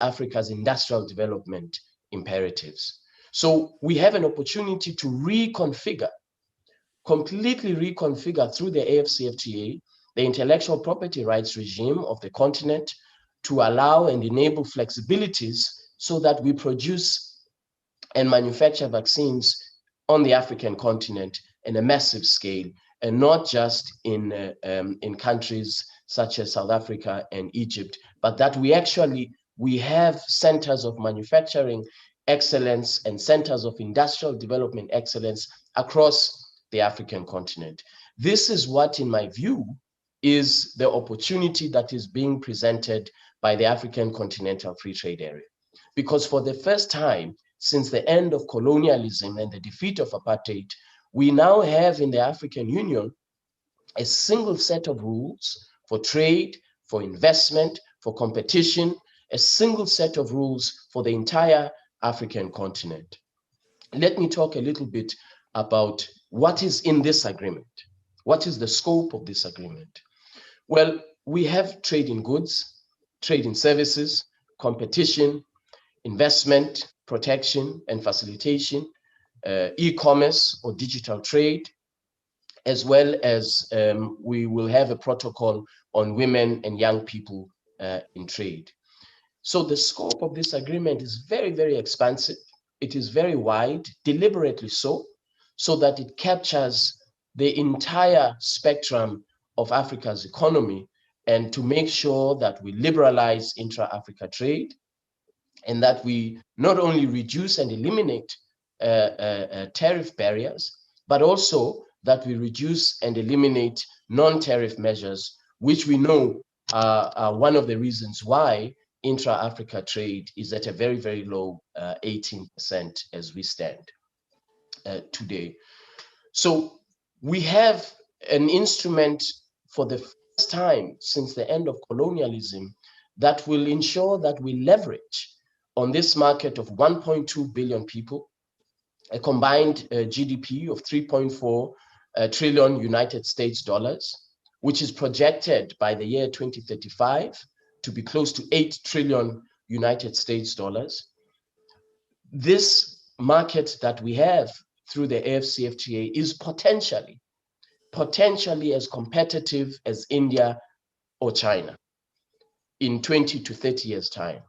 Africa's industrial development imperatives. So we have an opportunity to reconfigure, completely reconfigure through the AFCFTA, the intellectual property rights regime of the continent to allow and enable flexibilities so that we produce and manufacture vaccines on the African continent in a massive scale, and not just in countries such as South Africa and Egypt, but that we have centers of manufacturing excellence and centers of industrial development excellence across the African continent. This is what, in my view, is the opportunity that is being presented by the African Continental Free Trade Area. Because for the first time since the end of colonialism and the defeat of apartheid, we now have in the African Union a single set of rules for trade, for investment, for competition, a single set of rules for the entire African continent. Let me talk a little bit about what is in this agreement. What is the scope of this agreement? Well, we have trade in goods, trade in services, competition, investment, protection and facilitation, e-commerce or digital trade, as well as we will have a protocol on women and young people in trade. So the scope of this agreement is very, very expansive. It is very wide, deliberately so that it captures the entire spectrum of Africa's economy, and to make sure that we liberalize intra-Africa trade, and that we not only reduce and eliminate tariff barriers, but also that we reduce and eliminate non-tariff measures, which we know are one of the reasons why intra-Africa trade is at a very, very low 18% as we stand today. So we have an instrument for the first time since the end of colonialism that will ensure that we leverage on this market of 1.2 billion people, a combined GDP of 3.4 trillion United States dollars, which is projected by the year 2035 to be close to 8 trillion United States dollars. This market that we have through the AFCFTA is potentially as competitive as India or China in 20 to 30 years' time.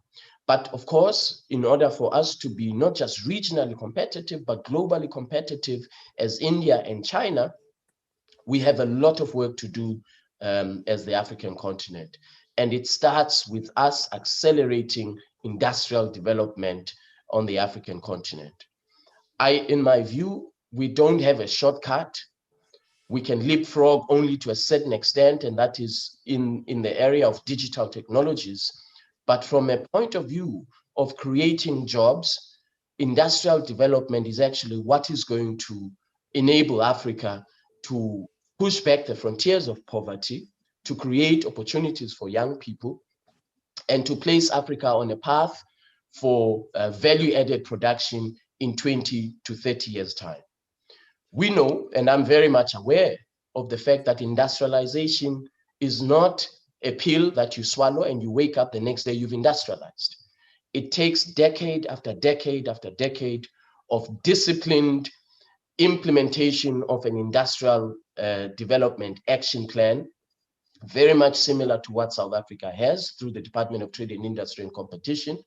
But of course, in order for us to be not just regionally competitive, but globally competitive as India and China, we have a lot of work to do as the African continent. And it starts with us accelerating industrial development on the African continent. In my view, we don't have a shortcut. We can leapfrog only to a certain extent, and that is in the area of digital technologies. But from a point of view of creating jobs, industrial development is actually what is going to enable Africa to push back the frontiers of poverty, to create opportunities for young people, and to place Africa on a path for value-added production in 20 to 30 years' time. We know, and I'm very much aware of the fact that industrialization is not a pill that you swallow and you wake up the next day you've industrialized. It takes decade after decade after decade of disciplined implementation of an industrial development action plan, very much similar to what South Africa has through the Department of Trade and Industry and Competition.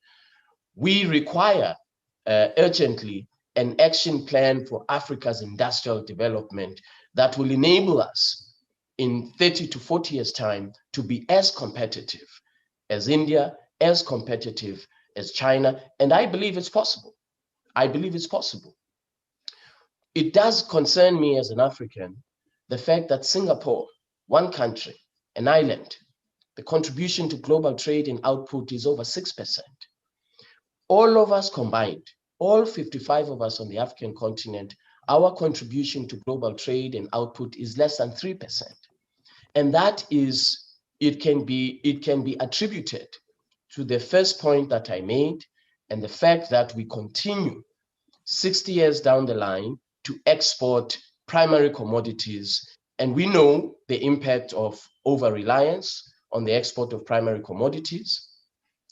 We require urgently an action plan for Africa's industrial development that will enable us in 30 to 40 years' time to be as competitive as India, as competitive as China, and I believe it's possible. I believe it's possible. It does concern me as an African, the fact that Singapore, one country, an island, the contribution to global trade and output is over 6%. All of us combined, all 55 of us on the African continent, our contribution to global trade and output is less than 3%. And that is, it can be attributed to the first point that I made, and the fact that we continue 60 years down the line to export primary commodities. And we know the impact of over-reliance on the export of primary commodities.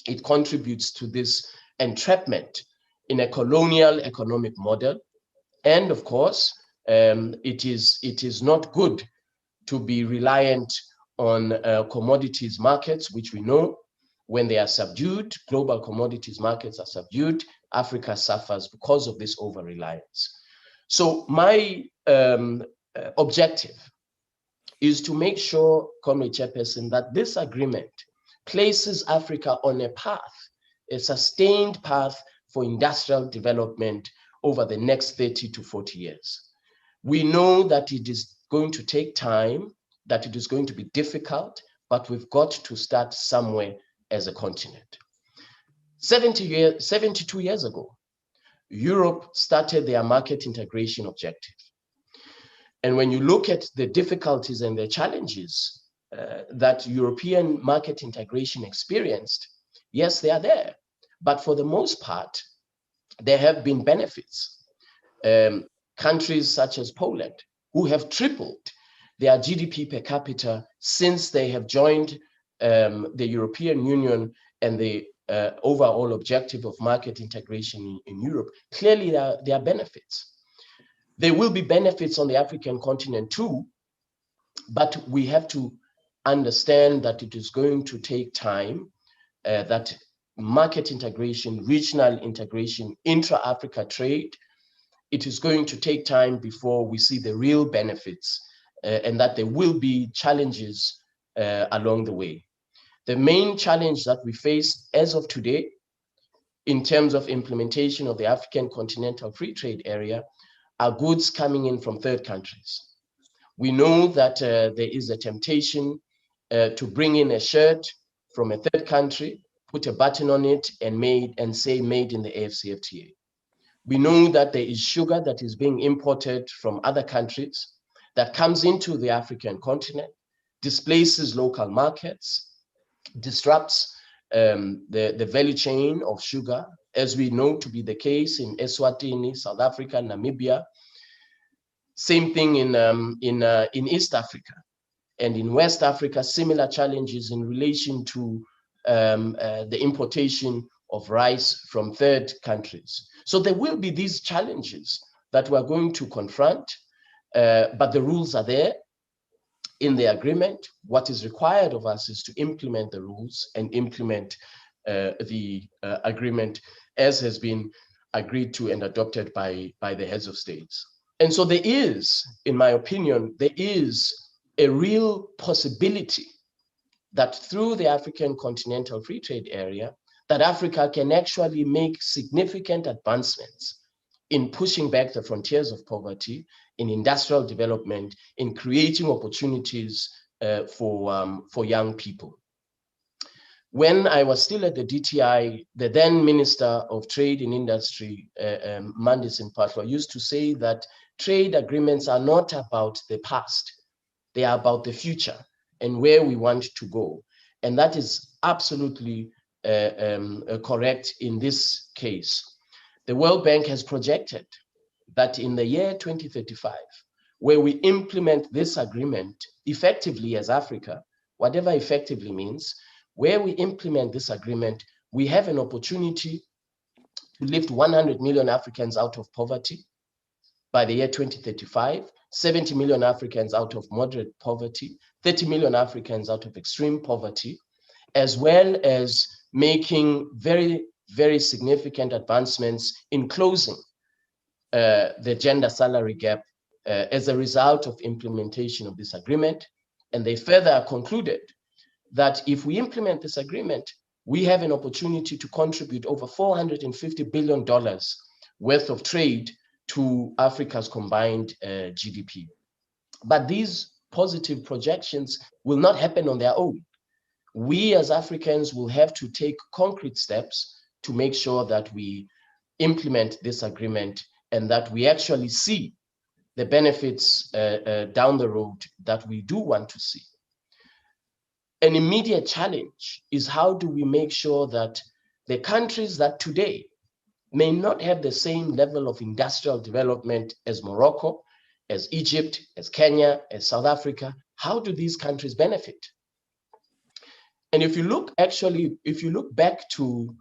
it contributes to this entrapment in a colonial economic model. And of course, it is not good to be reliant on commodities markets, which we know when they are subdued, global commodities markets are subdued, Africa suffers because of this over-reliance. So my objective is to make sure, Comrade Chairperson, that this agreement places Africa on a path, a sustained path for industrial development over the next 30 to 40 years. We know that it is going to take time, that it is going to be difficult, but we've got to start somewhere as a continent. 72 years ago, Europe started their market integration objective. And when you look at the difficulties and the challenges that European market integration experienced, yes, they are there. But for the most part, there have been benefits. Countries such as Poland, who have tripled their GDP per capita since they have joined the European Union and the overall objective of market integration in Europe, clearly there are benefits. There will be benefits on the African continent too, but we have to understand that it is going to take time, that market integration, regional integration, intra-Africa trade, it is going to take time before we see the real benefits, and that there will be challenges along the way. The main challenge that we face as of today in terms of implementation of the African Continental Free Trade Area are goods coming in from third countries. We know that there is a temptation to bring in a shirt from a third country, put a button on it and say made in the AFCFTA. We know that there is sugar that is being imported from other countries that comes into the African continent, displaces local markets, disrupts the value chain of sugar, as we know to be the case in Eswatini, South Africa, Namibia. Same thing in East Africa. And in West Africa, similar challenges in relation to the importation of rice from third countries. So there will be these challenges that we're going to confront, but the rules are there in the agreement. What is required of us is to implement the rules and implement the agreement as has been agreed to and adopted by the heads of states. And so there is, in my opinion, there is a real possibility that through the African Continental Free Trade Area, that Africa can actually make significant advancements in pushing back the frontiers of poverty, in industrial development, in creating opportunities for young people. When I was still at the DTI, the then Minister of Trade and Industry, Mandis Mpatwa, used to say that trade agreements are not about the past, they are about the future and where we want to go. And that is absolutely correct in this case. The World Bank has projected that in the year 2035, where we implement this agreement effectively as Africa, whatever effectively means, where we implement this agreement, we have an opportunity to lift 100 million Africans out of poverty by the year 2035, 70 million Africans out of moderate poverty, 30 million Africans out of extreme poverty, as well as making very, very significant advancements in closing the gender salary gap as a result of implementation of this agreement. And they further concluded that if we implement this agreement, we have an opportunity to contribute over $450 billion worth of trade to Africa's combined GDP. But these positive projections will not happen on their own. We as Africans will have to take concrete steps to make sure that we implement this agreement and that we actually see the benefits down the road that we do want to see. An immediate challenge is how do we make sure that the countries that today may not have the same level of industrial development as Morocco, as Egypt, as Kenya, as South Africa, how do these countries benefit? And if you look back to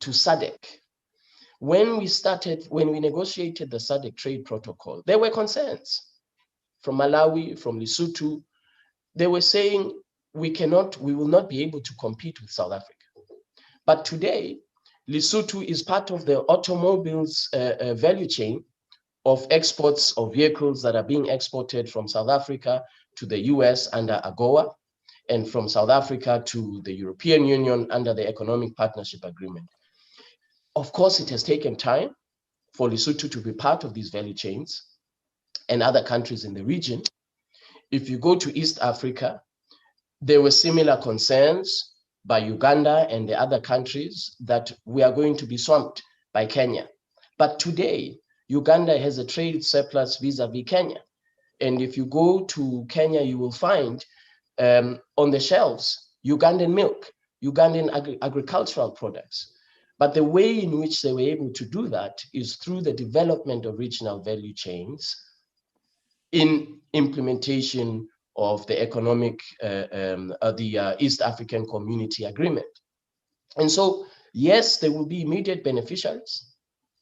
SADC, when we negotiated the SADC trade protocol, there were concerns from Malawi, from Lesotho. They were saying we will not be able to compete with South Africa. But today, Lesotho is part of the automobiles value chain of exports of vehicles that are being exported from South Africa to the US under AGOA, and from South Africa to the European Union under the Economic Partnership Agreement. Of course, it has taken time for Lesotho to be part of these value chains and other countries in the region. If you go to East Africa, there were similar concerns by Uganda and the other countries that we are going to be swamped by Kenya. But today, Uganda has a trade surplus vis-a-vis Kenya. And if you go to Kenya, you will find on the shelves Ugandan milk, Ugandan agricultural products. But the way in which they were able to do that is through the development of regional value chains in implementation of the East African Community Agreement. And so, yes, there will be immediate beneficiaries.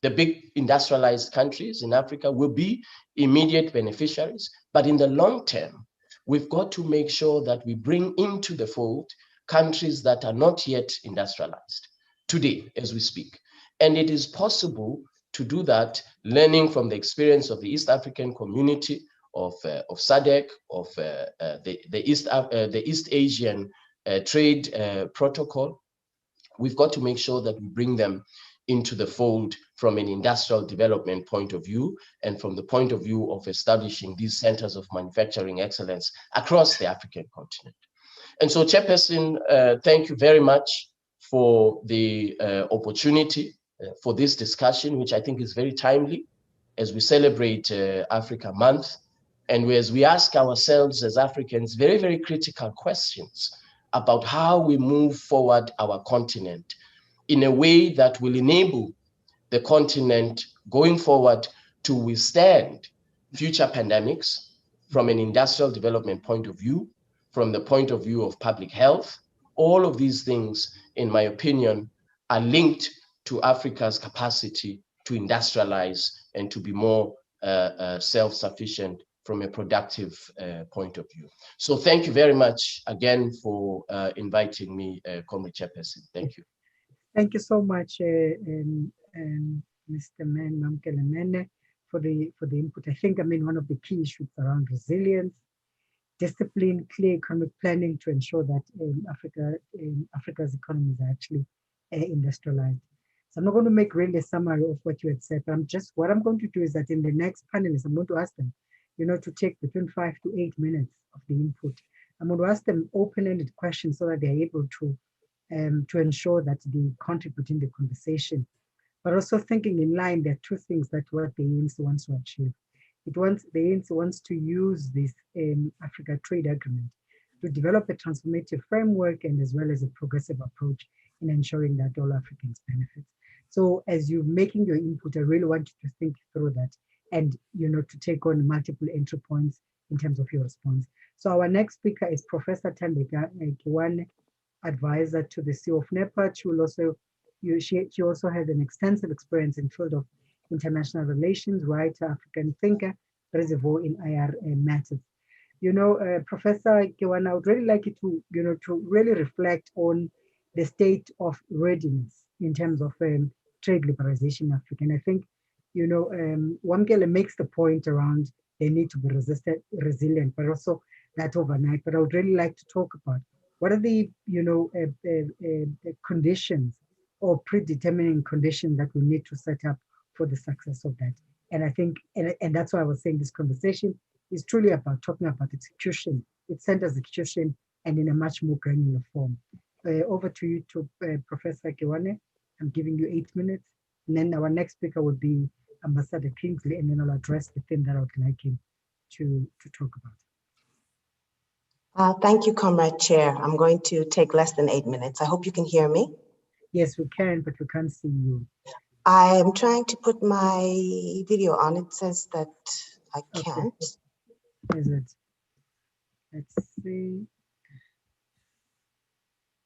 The big industrialized countries in Africa will be immediate beneficiaries, but in the long term, we've got to make sure that we bring into the fold countries that are not yet industrialized today as we speak. And it is possible to do that, learning from the experience of the East African community, of SADC, of the East Asian trade protocol. We've got to make sure that we bring them into the fold from an industrial development point of view, and from the point of view of establishing these centers of manufacturing excellence across the African continent. And so, Chairperson, thank you very much for the opportunity for this discussion, which I think is very timely as we celebrate Africa Month, and as we ask ourselves as Africans very, very critical questions about how we move forward our continent in a way that will enable the continent going forward to withstand future pandemics from an industrial development point of view, from the point of view of public health. All of these things, in my opinion, are linked to Africa's capacity to industrialize and to be more self-sufficient from a productive point of view. So thank you very much again for inviting me, Comrade Chairperson. Thank you. Thank you so much, Mr. Mamkele Mene, for the input. I think, one of the key issues around resilience, discipline, clear economic planning to ensure that Africa's economies are actually industrialized. So I'm not going to make really a summary of what you had said, but what I'm going to do is that in the next panelists, I'm going to ask them, to take between 5 to 8 minutes of the input. I'm going to ask them open-ended questions so that they're able to ensure that they contribute in the conversation. But also thinking in line, there are two things that what the ANC wants to achieve. The ANC wants to use this Africa Trade Agreement to develop a transformative framework and as well as a progressive approach in ensuring that all Africans benefit. So as you're making your input, I really want you to think through that and, to take on multiple entry points in terms of your response. So our next speaker is Professor Thandeka Kiwane, advisor to the CEO of NEPA. She also has an extensive experience in field of international relations, writer, African thinker, reservoir in IR matters. Professor Kiwane, I would really like you to, to really reflect on the state of readiness in terms of trade liberalization in Africa. And I think, Wamkele makes the point around they need to be resilient, but also that overnight. But I would really like to talk about what are the, conditions or predetermining conditions that we need to set up for the success of that. And I think, and that's why I was saying this conversation is truly about talking about execution. It centers execution and in a much more granular form. Over to you, Professor Kiwane. I'm giving you 8 minutes. And then our next speaker will be Ambassador Kingsley, and then I'll address the thing that I would like him to talk about. Thank you, Comrade Chair. I'm going to take less than 8 minutes. I hope you can hear me. Yes, we can, but we can't see you. I'm trying to put my video on. It says that I can't. Okay. Is it? Let's see. Okay, there we go. Yes, we can see you. Okay, so let's see. Let's see. Okay, so let's see. Okay, so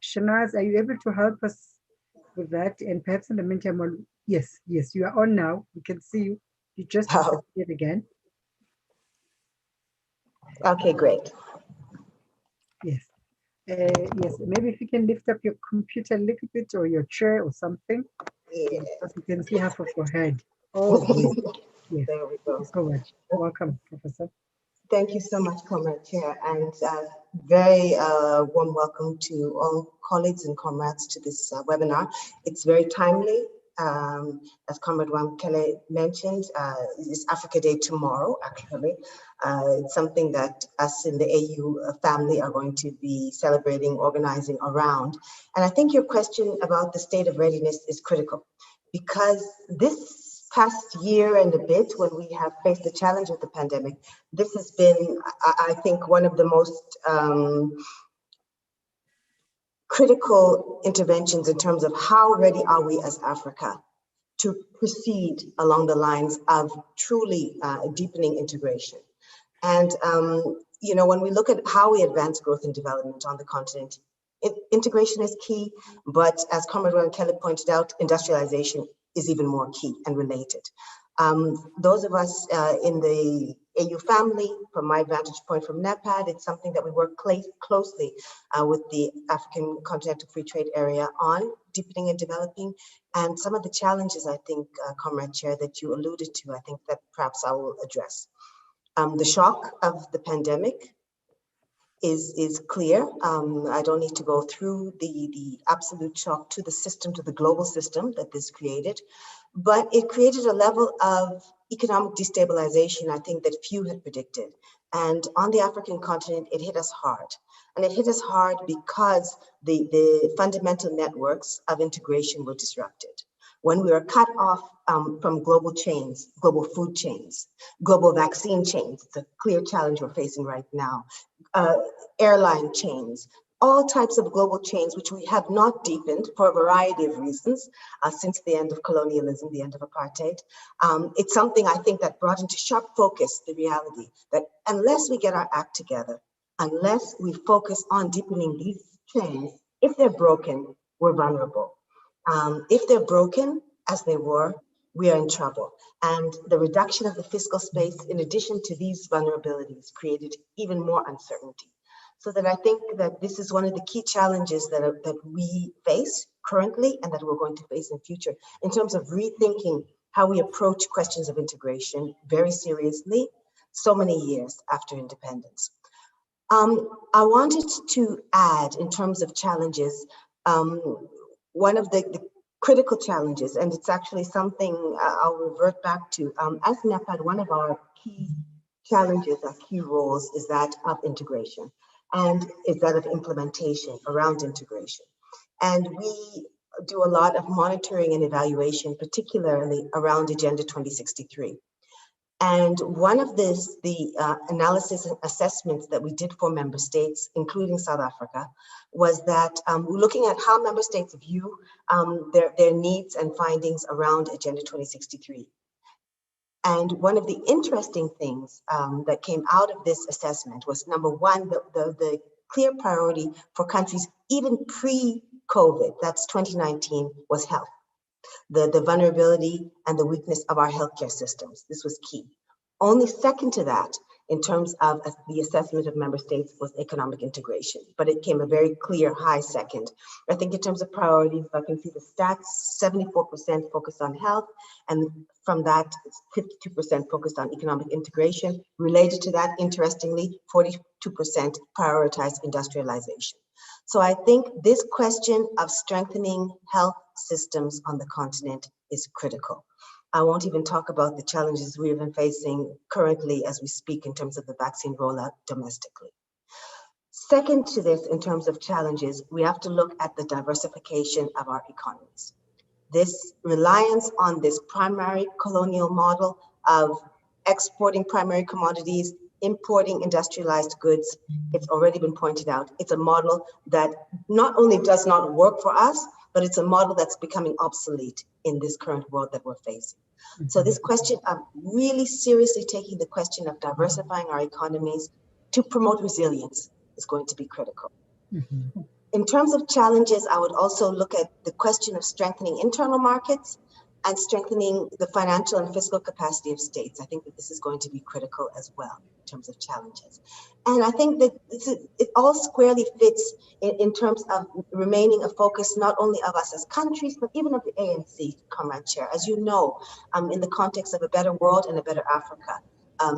Shanaz, are you able to help us with that? And perhaps in the meantime, yes, you are on now. We can see you. You just Oh, disappeared again. okay, great. Yes. Yes, maybe if you can lift up your computer a little bit or your chair or something, Yeah. because we can see half of your head. Oh, yes. Yes. There we Thank go. you so much. Welcome, Professor. Thank you so much, Comrade Chair, and very warm welcome to all colleagues and comrades to this webinar. It's very timely. As Comrade Wamkele mentioned, it's Africa Day tomorrow, actually. It's something that us in the AU family are going to be celebrating, organizing around. And I think your question about the state of readiness is critical, because this past year and a bit, when we have faced the challenge of the pandemic, this has been, I think, one of the most critical interventions in terms of how ready are we as Africa to proceed along the lines of truly deepening integration. And, you know, when we look at how we advance growth and development on the continent, integration is key, but as Comrade Ron Kelly pointed out, industrialization is even more key and related. Those of us in the AU family, from my vantage point from NEPAD, it's something that we work closely with the African Continental Free Trade Area on deepening and developing. And some of the challenges, I think, Comrade Chair, that you alluded to, I think that perhaps I will address. The shock of the pandemic is clear. I don't need to go through the absolute shock to the system, to the global system that this created, but it created a level of economic destabilization, I think, that few had predicted. And on the African continent, it hit us hard. And it hit us hard because the fundamental networks of integration were disrupted. When we were cut off from global chains, global food chains, global vaccine chains, it's a clear challenge we're facing right now, airline chains, all types of global chains, which we have not deepened for a variety of reasons since the end of colonialism, the end of apartheid. It's something I think that brought into sharp focus the reality that unless we get our act together, unless we focus on deepening these chains, if they're broken, we're vulnerable. If they're broken, as they were, we are in trouble. And the reduction of the fiscal space, in addition to these vulnerabilities, created even more uncertainty. So that I think that this is one of the key challenges that we face currently and that we're going to face in future in terms of rethinking how we approach questions of integration very seriously, so many years after independence. I wanted to add in terms of challenges, one of the critical challenges, and it's actually something I'll revert back to. As NEPAD, one of our key challenges, our key roles is that of integration and is that of implementation around integration. And we do a lot of monitoring and evaluation, particularly around Agenda 2063. And one of the analysis and assessments that we did for member states, including South Africa, was that we're looking at how member states view their needs and findings around Agenda 2063. And one of the interesting things that came out of this assessment was, number one, the clear priority for countries even pre-COVID, that's 2019, was health. The vulnerability and the weakness of our healthcare systems. This was key. Only second to that, in terms of the assessment of member states, was economic integration, but it came a very clear high second. I think in terms of priorities, if I can see the stats, 74% focused on health, and from that, 52% focused on economic integration. Related to that, interestingly, 42% prioritized industrialization. So I think this question of strengthening health systems on the continent is critical. I won't even talk about the challenges we've been facing currently as we speak in terms of the vaccine rollout domestically. Second to this, in terms of challenges, we have to look at the diversification of our economies. This reliance on this primary colonial model of exporting primary commodities, importing industrialized goods, it's already been pointed out. It's a model that not only does not work for us, but it's a model that's becoming obsolete in this current world that we're facing. So this question of really seriously taking the question of diversifying our economies to promote resilience is going to be critical. In terms of challenges, I would also look at the question of strengthening internal markets and strengthening the financial and fiscal capacity of states. I think that this is going to be critical as well in terms of challenges. And I think that it all squarely fits in terms of remaining a focus not only of us as countries, but even of the ANC, Comrade Chair. As you know, in the context of a better world and a better Africa,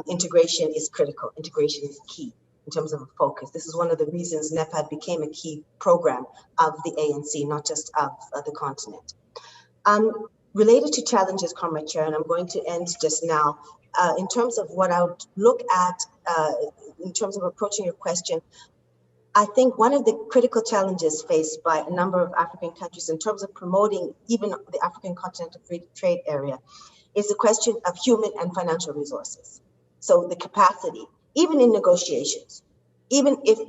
integration is critical, integration is key in terms of a focus. This is one of the reasons NEPAD became a key program of the ANC, not just of the continent. Related to challenges, Comrade Chair, and I'm going to end just now, in terms of what I would look at, in terms of approaching your question, I think one of the critical challenges faced by a number of African countries in terms of promoting even the African Continental Free Trade Area is the question of human and financial resources. So the capacity, even in negotiations, even if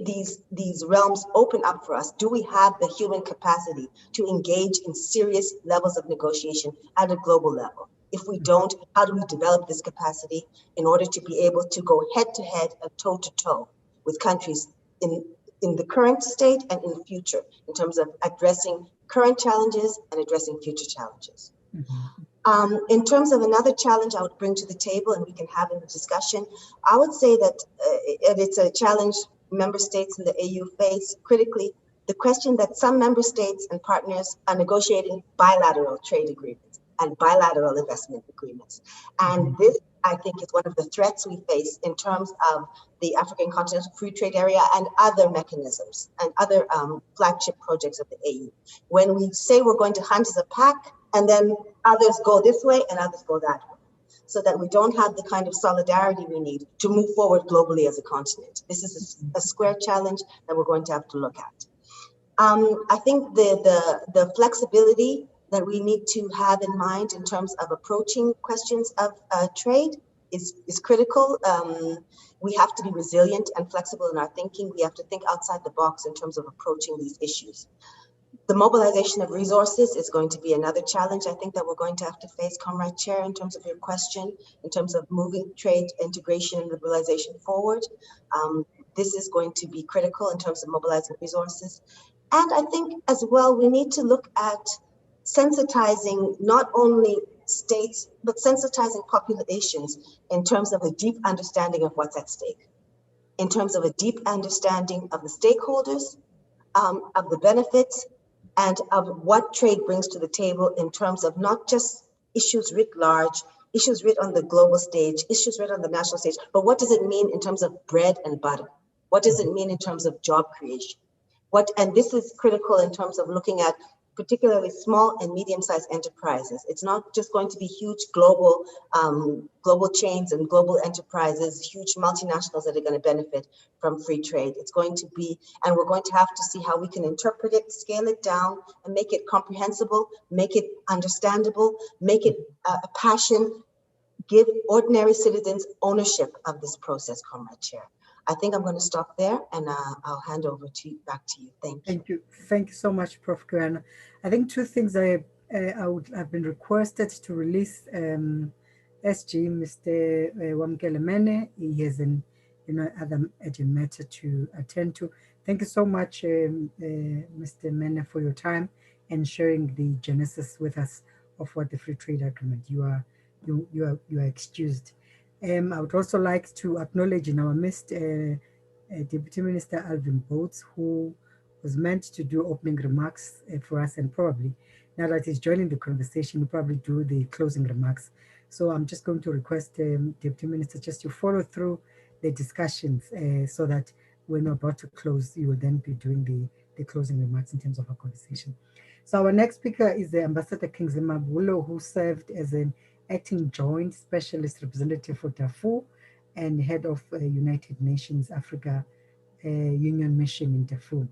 these realms open up for us, do we have the human capacity to engage in serious levels of negotiation at a global level? If we don't, how do we develop this capacity in order to be able to go head to head and toe to toe with countries in the current state and in the future in terms of addressing current challenges and addressing future challenges? In terms of another challenge I would bring to the table and we can have in the discussion, I would say that it's a challenge member states in the AU face critically, the question that some member states and partners are negotiating bilateral trade agreements and bilateral investment agreements. And this, I think, is one of the threats we face in terms of the African Continental Free Trade Area and other mechanisms and other flagship projects of the AU. When we say we're going to hunt as a pack, and then others go this way and others go that way, so that we don't have the kind of solidarity we need to move forward globally as a continent. This is a square challenge that we're going to have to look at. I think the flexibility that we need to have in mind in terms of approaching questions of trade is critical. We have to be resilient and flexible in our thinking. We have to think outside the box in terms of approaching these issues. The mobilization of resources is going to be another challenge I think that we're going to have to face, Comrade Chair, in terms of your question, in terms of moving trade, integration, and liberalization forward. This is going to be critical in terms of mobilizing resources. And I think as well, we need to look at sensitizing not only states, but sensitizing populations in terms of a deep understanding of what's at stake, in terms of a deep understanding of the stakeholders, of the benefits, and of what trade brings to the table in terms of not just issues writ large, issues writ on the global stage, issues writ on the national stage, but what does it mean in terms of bread and butter? What does it mean in terms of job creation? And this is critical in terms of looking at particularly small and medium-sized enterprises. It's not just going to be huge global chains and global enterprises, huge multinationals that are going to benefit from free trade. It's going to be, and we're going to have to see how we can interpret it, scale it down, and make it comprehensible, make it understandable, make it a passion, give ordinary citizens ownership of this process, Comrade Chair. I think I'm going to stop there and I'll hand over back to you. Thank you. Thank you. Thank you so much, Prof. Kuana. I think two things I would have been requested to release SG, Mr. Wamkelemene. He has an other urgent matter to attend to. Thank you so much, Mr. Mene, for your time and sharing the genesis with us of what the Free Trade Agreement. You are excused. I would also like to acknowledge in our midst Deputy Minister Alvin Boats, who was meant to do opening remarks for us, and probably now that he's joining the conversation, he'll probably do the closing remarks. So I'm just going to request Deputy Minister just to follow through the discussions so that when we're about to close, you will then be doing the closing remarks in terms of our conversation. So our next speaker is the Ambassador Kingsley Mabulo, who served as an acting joint specialist representative for Darfur and head of United Nations Africa Union mission in Darfur.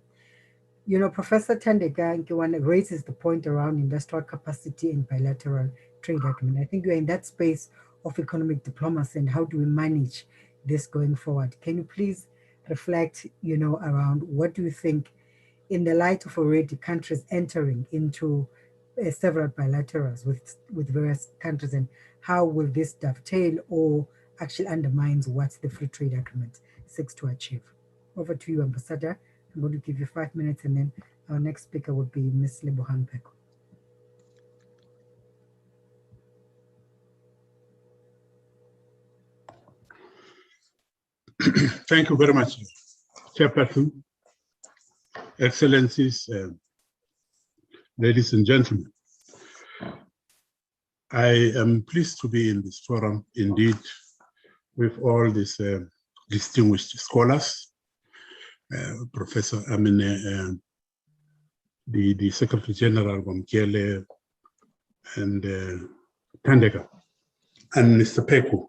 You know, Professor Thandeka Nkiwane raises the point around industrial capacity and bilateral trade agreement. I think you're in that space of economic diplomacy, and how do we manage this going forward? Can you please reflect, around what do you think in the light of already countries entering into several bilaterals with various countries, and how will this dovetail or actually undermines what the free trade agreement seeks to achieve? Over to you, Ambassador. I'm going to give you 5 minutes, and then our next speaker would be Ms. Lebohang Beko. Thank you very much, Chairperson, Excellencies, ladies and gentlemen. I am pleased to be in this forum, indeed, with all these distinguished scholars, Professor Amine, the Secretary General Wamkele, and Tandega, and Mr. Peku,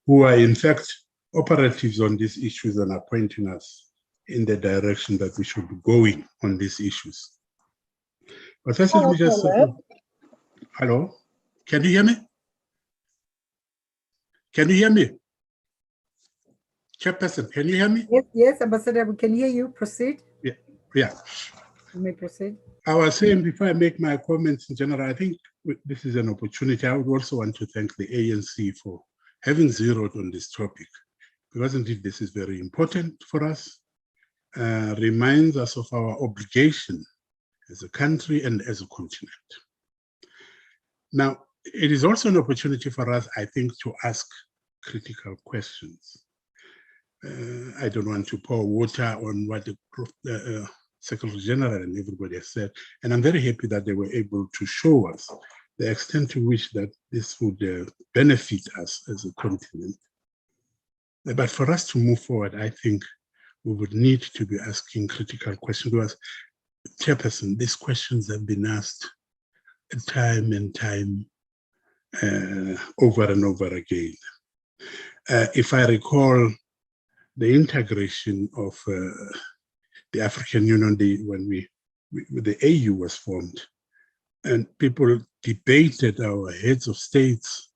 who are in fact operatives on these issues and are pointing us in the direction that we should be going on these issues. But first, let me just hello, can you hear me? Can you hear me? Chairperson, can you hear me? Yes, yes, Ambassador, we can hear you. Proceed. Yeah. You may proceed. I was saying before I make my comments in general, I think this is an opportunity. I would also want to thank the ANC for having zeroed on this topic, because indeed this is very important for us, reminds us of our obligation as a country and as a continent. Now, it is also an opportunity for us, I think, to ask critical questions. I don't want to pour water on what the Secretary General and everybody has said, and I'm very happy that they were able to show us the extent to which that this would benefit us as a continent. But for us to move forward, I think we would need to be asking critical questions. Because, Chairperson, these questions have been asked time and time over and over again. If I recall the integration of the African Union, when the AU was formed, and people debated, our heads of states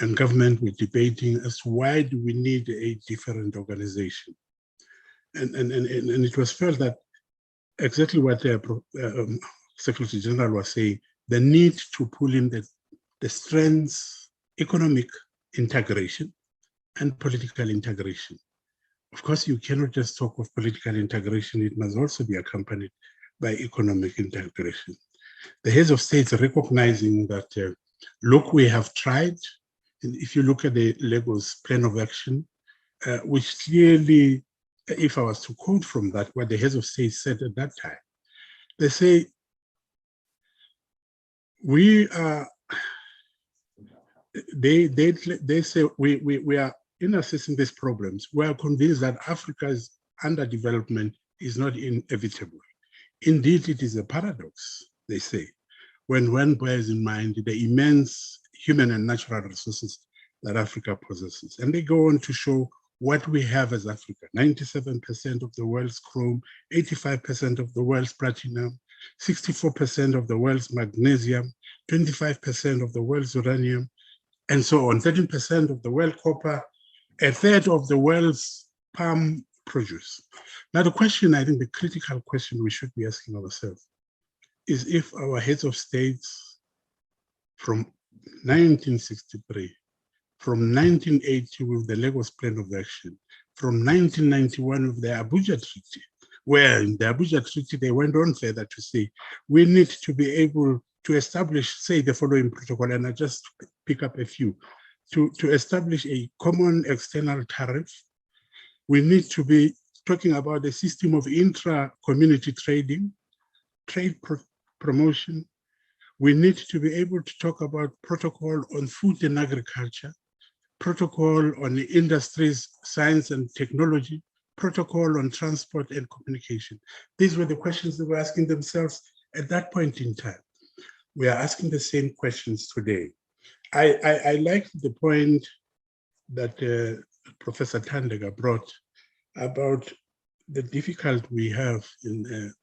and government were debating as to why do we need a different organization. And it was felt that exactly what the Secretary General was saying, the need to pull in the strengths, economic integration and political integration. Of course, you cannot just talk of political integration, it must also be accompanied by economic integration. The heads of states recognizing that, look, we have tried, and if you look at the Lagos Plan of Action, which clearly, if I was to quote from that, what the heads of states said at that time, they say, we are, they say, we are, in assessing these problems, we are convinced that Africa's underdevelopment is not inevitable. Indeed, it is a paradox, they say, when one bears in mind the immense human and natural resources that Africa possesses. And they go on to show what we have as Africa: 97% of the world's chrome, 85% of the world's platinum, 64% of the world's magnesium, 25% of the world's uranium, and so on, 13% of the world's copper, a third of the world's palm produce. Now, the question, I think the critical question we should be asking ourselves is if our heads of states from 1963, from 1980 with the Lagos Plan of Action, from 1991 with the Abuja Treaty, where in the Abuja Treaty they went on further to say, we need to be able to establish, say, the following protocol, and I just pick up a few. To establish a common external tariff, we need to be talking about a system of intra-community trading, trade promotion. We need to be able to talk about protocol on food and agriculture, protocol on industries, science and technology, protocol on transport and communication. These were the questions they were asking themselves at that point in time. We are asking the same questions today. I like the point that Professor Tandega brought about the difficulty we have in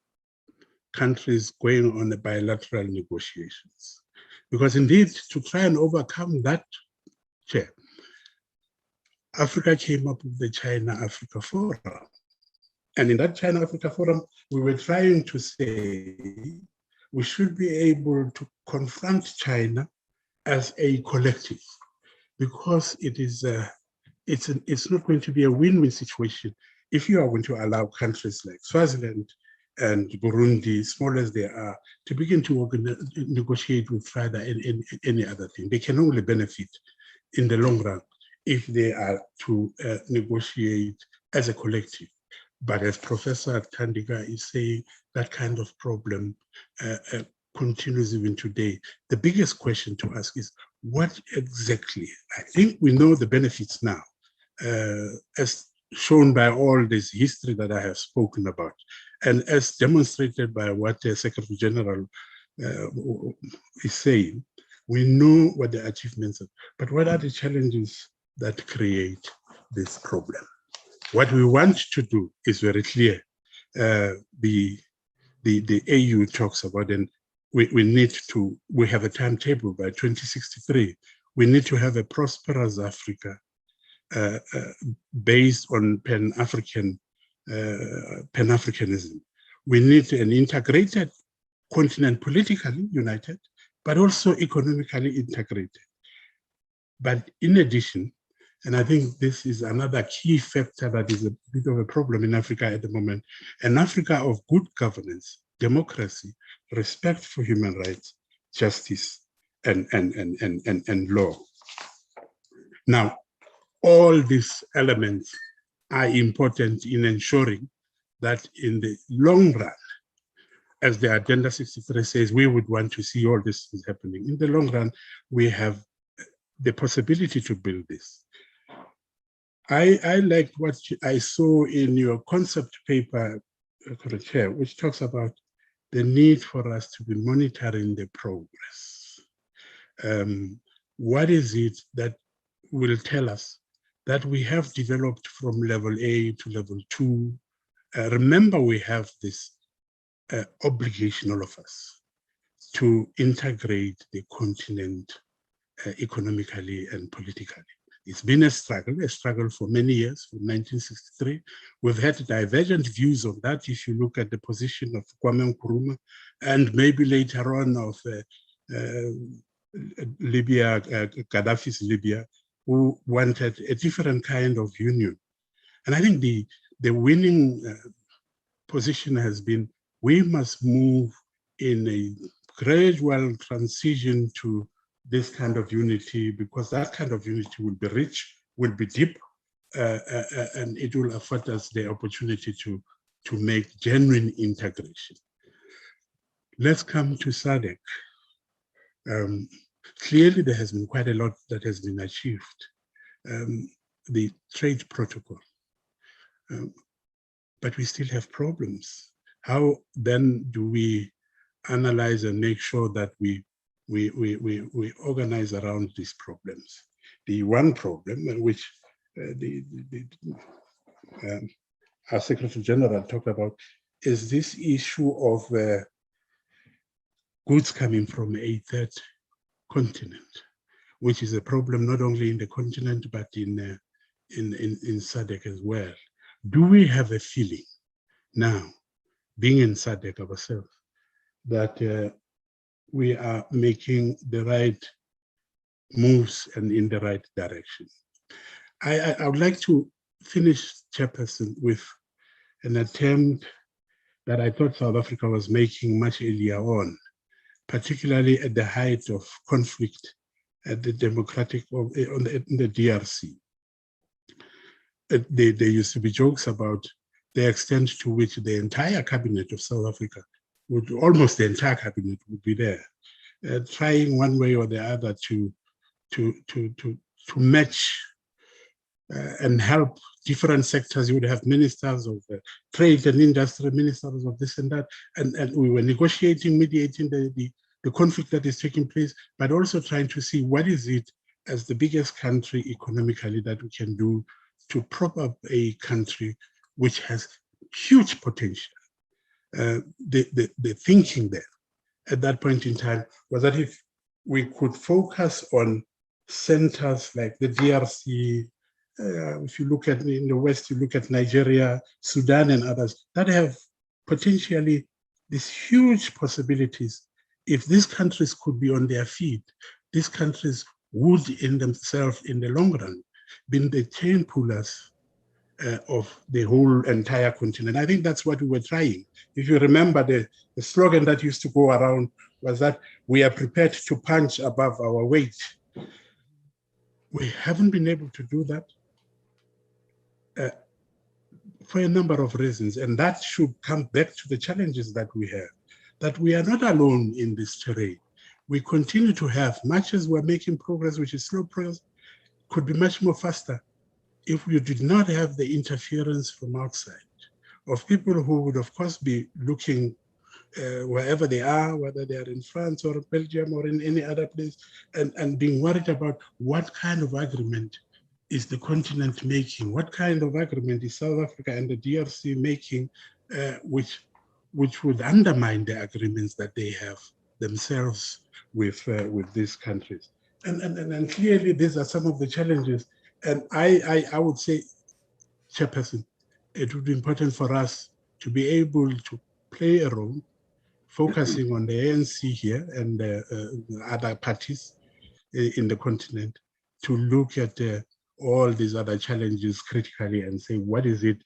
countries going on the bilateral negotiations. Because indeed, to try and overcome that, Chair, Africa came up with the China-Africa Forum. And in that China-Africa Forum, we were trying to say we should be able to confront China as a collective, because it is it's not going to be a win-win situation if you are going to allow countries like Swaziland and Burundi, small as they are, to begin to negotiate with rather any other thing, they can only benefit in the long run if they are to negotiate as a collective. But as Professor Thandika is saying, that kind of problem continues even today. The biggest question to ask is, what exactly? I think we know the benefits now, as shown by all this history that I have spoken about, and as demonstrated by what the Secretary General is saying. We know what the achievements are, but what are the challenges that create this problem? What we want to do is very clear. The AU talks about, and we have a timetable by 2063. We need to have a prosperous Africa based on Pan-Africanism. We need an integrated continent, politically united, but also economically integrated. But in addition, and I think this is another key factor that is a bit of a problem in Africa at the moment, an Africa of good governance, democracy, respect for human rights, justice, and law. Now, all these elements are important in ensuring that in the long run, as the Agenda 63 says, we would want to see all this is happening. In the long run, we have the possibility to build this. I liked what I saw in your concept paper, Chair, which talks about the need for us to be monitoring the progress. What is it that will tell us that we have developed from level A to level 2? Remember, we have this obligation, all of us, to integrate the continent economically and politically. It's been a struggle for many years, from 1963. We've had divergent views on that. If you look at the position of Kwame Nkrumah, and maybe later on of Libya, Gaddafi's Libya, who wanted a different kind of union. And I think the winning position has been, we must move in a gradual transition to this kind of unity, because that kind of unity will be rich, will be deep, and it will afford us the opportunity to make genuine integration. Let's come to SADC. Clearly, there has been quite a lot that has been achieved. The trade protocol, but we still have problems. How then do we analyze and make sure that we organize around these problems? The one problem, which our Secretary General talked about, is this issue of goods coming from a third continent, which is a problem not only in the continent but in SADC as well. Do we have a feeling now, being in SADC ourselves, that we are making the right moves and in the right direction? I would like to finish, Chairperson, with an attempt that I thought South Africa was making much earlier on, particularly at the height of conflict at the in the DRC. There used to be jokes about the extent to which the entire cabinet of South Africa almost the entire cabinet would be there, trying one way or the other to match and help different sectors. You would have ministers of trade and industry, ministers of this and that, and we were negotiating, mediating the conflict that is taking place, but also trying to see what is it as the biggest country economically that we can do to prop up a country which has huge potential. The thinking there at that point in time was that if we could focus on centers like the DRC, if you look at in the West, you look at Nigeria, Sudan, and others that have potentially these huge possibilities. If these countries could be on their feet, these countries would in themselves, in the long run, be the chain pullers of the whole entire continent. I think that's what we were trying. If you remember, the slogan that used to go around was that we are prepared to punch above our weight. We haven't been able to do that for a number of reasons, and that should come back to the challenges that we have, that we are not alone in this terrain. We continue to have, much as we're making progress, which is slow progress, could be much more faster if we did not have the interference from outside of people who would, of course, be looking wherever they are, whether they are in France or Belgium or in any other place, and being worried about what kind of agreement is the continent making, what kind of agreement is South Africa and the DRC making, which would undermine the agreements that they have themselves with these countries. And clearly, these are some of the challenges. And I would say, Chairperson, it would be important for us to be able to play a role, focusing on the ANC here and other parties in the continent, to look at all these other challenges critically and say, what is it?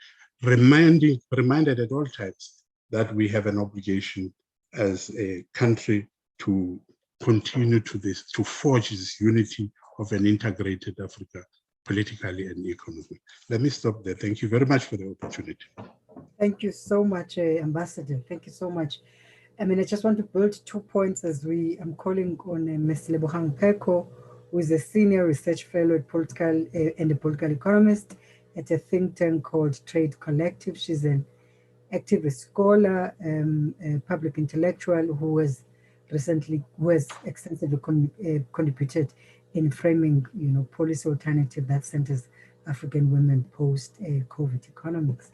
Reminded at all times that we have an obligation as a country to continue to forge this unity of an integrated Africa, politically and economically. Let me stop there. Thank you very much for the opportunity. Thank you so much, Ambassador. Thank you so much. I mean, I just want to build 2 points as I'm calling on Ms. Lebogang Pheko, who is a senior research fellow at and a political economist at a think tank called Trade Collective. She's an activist scholar, a public intellectual who has extensively contributed in framing, policy alternative that centers African women post-COVID economics.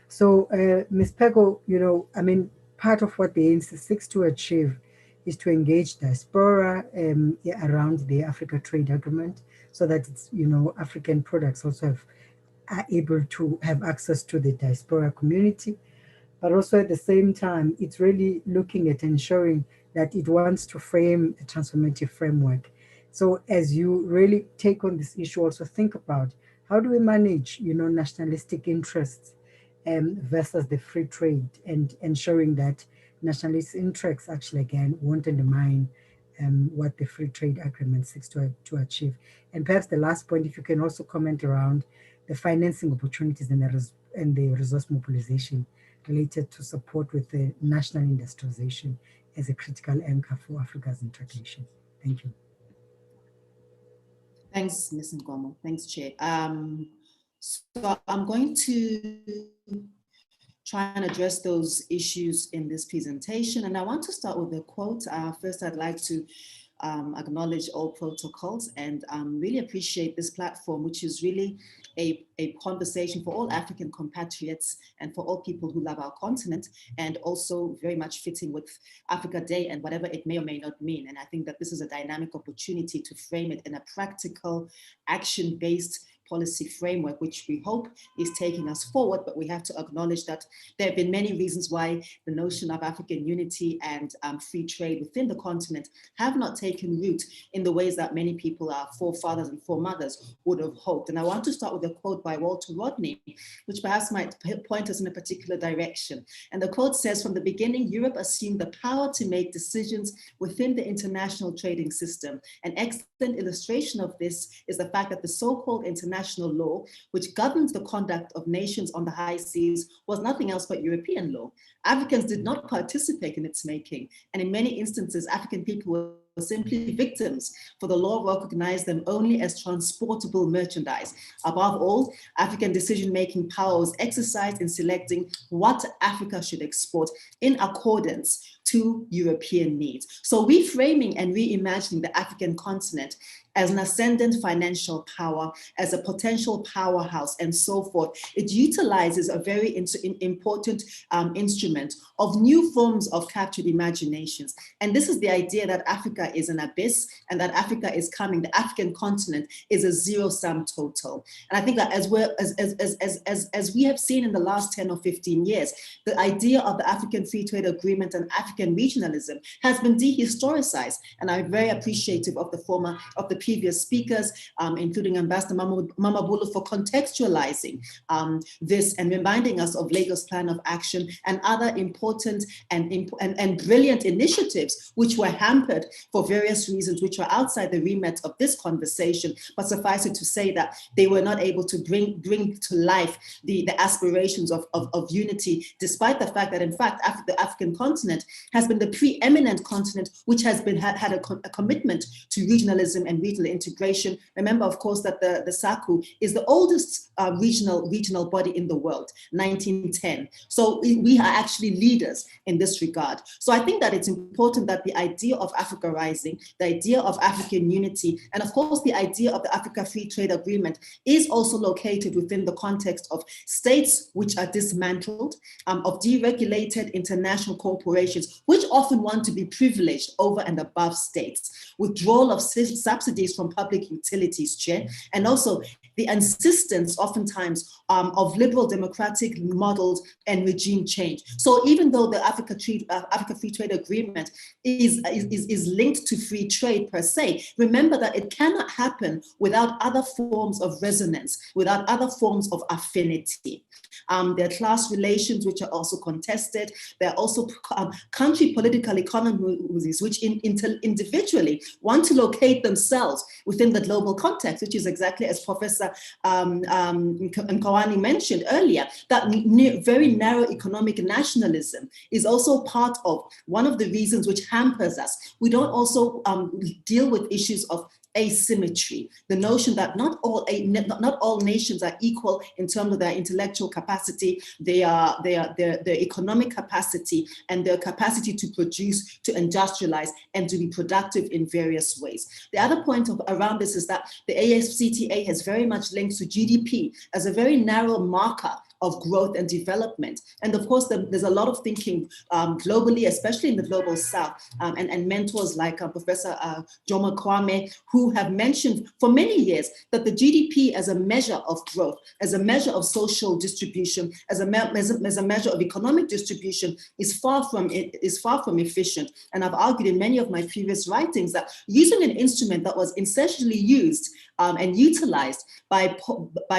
So, Ms. Pheko, I mean, part of what the ANC seeks to achieve is to engage diaspora around the Africa Trade Agreement, so that it's, African products also are able to have access to the diaspora community. But also at the same time, it's really looking at ensuring that it wants to frame a transformative framework. So as you really take on this issue, also think about how do we manage, nationalistic interests versus the free trade, and ensuring that nationalist interests actually, again, won't undermine what the free trade agreement seeks to achieve. And perhaps the last point, if you can also comment around the financing opportunities and the resource mobilization related to support with the national industrialization as a critical anchor for Africa's integration. Thank you. Thanks, Ms. Nkomo. Thanks, Chair. So I'm going to try and address those issues in this presentation. And I want to start with a quote. First, I'd like to acknowledge all protocols and really appreciate this platform, which is really a conversation for all African compatriots and for all people who love our continent, and also very much fitting with Africa Day and whatever it may or may not mean. And I think that this is a dynamic opportunity to frame it in a practical, action-based policy framework, which we hope is taking us forward, but we have to acknowledge that there have been many reasons why the notion of African unity and free trade within the continent have not taken root in the ways that many people, our forefathers and foremothers, would have hoped. And I want to start with a quote by Walter Rodney, which perhaps might point us in a particular direction. And the quote says, "From the beginning, Europe assumed the power to make decisions within the international trading system. An excellent illustration of this is the fact that the so-called international law, which governs the conduct of nations on the high seas, was nothing else but European law. Africans did not participate in its making, and in many instances, African people were simply victims, for the law recognized them only as transportable merchandise. Above all, African decision-making power was exercised in selecting what Africa should export in accordance to European needs." So reframing and reimagining the African continent as an ascendant financial power, as a potential powerhouse, and so forth, it utilizes a very important instrument of new forms of captured imaginations. And this is the idea that Africa is an abyss and that Africa is coming. The African continent is a zero-sum total. And I think that as we have seen in the last 10 or 15 years, the idea of the African Free Trade Agreement and African regionalism has been dehistoricized. And I'm very appreciative of the previous speakers, including Ambassador Mamabolo, for contextualizing this and reminding us of Lagos Plan of Action and other important and brilliant initiatives which were hampered for various reasons, which were outside the remit of this conversation. But suffice it to say that they were not able to bring to life the aspirations of unity, despite the fact that, in fact, the African continent has been the preeminent continent which has had a commitment to regionalism and regional integration. Remember, of course, that the SACU is the oldest regional body in the world, 1910. So we are actually leaders in this regard. So I think that it's important that the idea of Africa Rising, the idea of African unity, and of course the idea of the Africa Free Trade Agreement is also located within the context of states which are dismantled, of deregulated international corporations, which often want to be privileged over and above states, withdrawal of subsidies from public utilities, Chair, and also the insistence oftentimes of liberal democratic models and regime change. So even though the Africa Free Trade Agreement is linked to free trade per se, remember that it cannot happen without other forms of resonance, without other forms of affinity. There are class relations which are also contested. There are also country political economies which individually want to locate themselves within the global context, which is exactly as Professor Nkawani mentioned earlier, that very narrow economic nationalism is also part of one of the reasons which hampers us. We don't also deal with issues of asymmetry, the notion that not all nations are equal in terms of their intellectual capacity, their economic capacity, and their capacity to produce, to industrialize, and to be productive in various ways. The other point around this is that the AFCTA has very much linked to GDP as a very narrow marker of growth and development. And of course, there's a lot of thinking globally, especially in the global South, and mentors like Professor Joma Kwame, who have mentioned for many years that the GDP as a measure of growth, as a measure of social distribution, as a measure of economic distribution is far from efficient. And I've argued in many of my previous writings that using an instrument that was essentially used and utilized by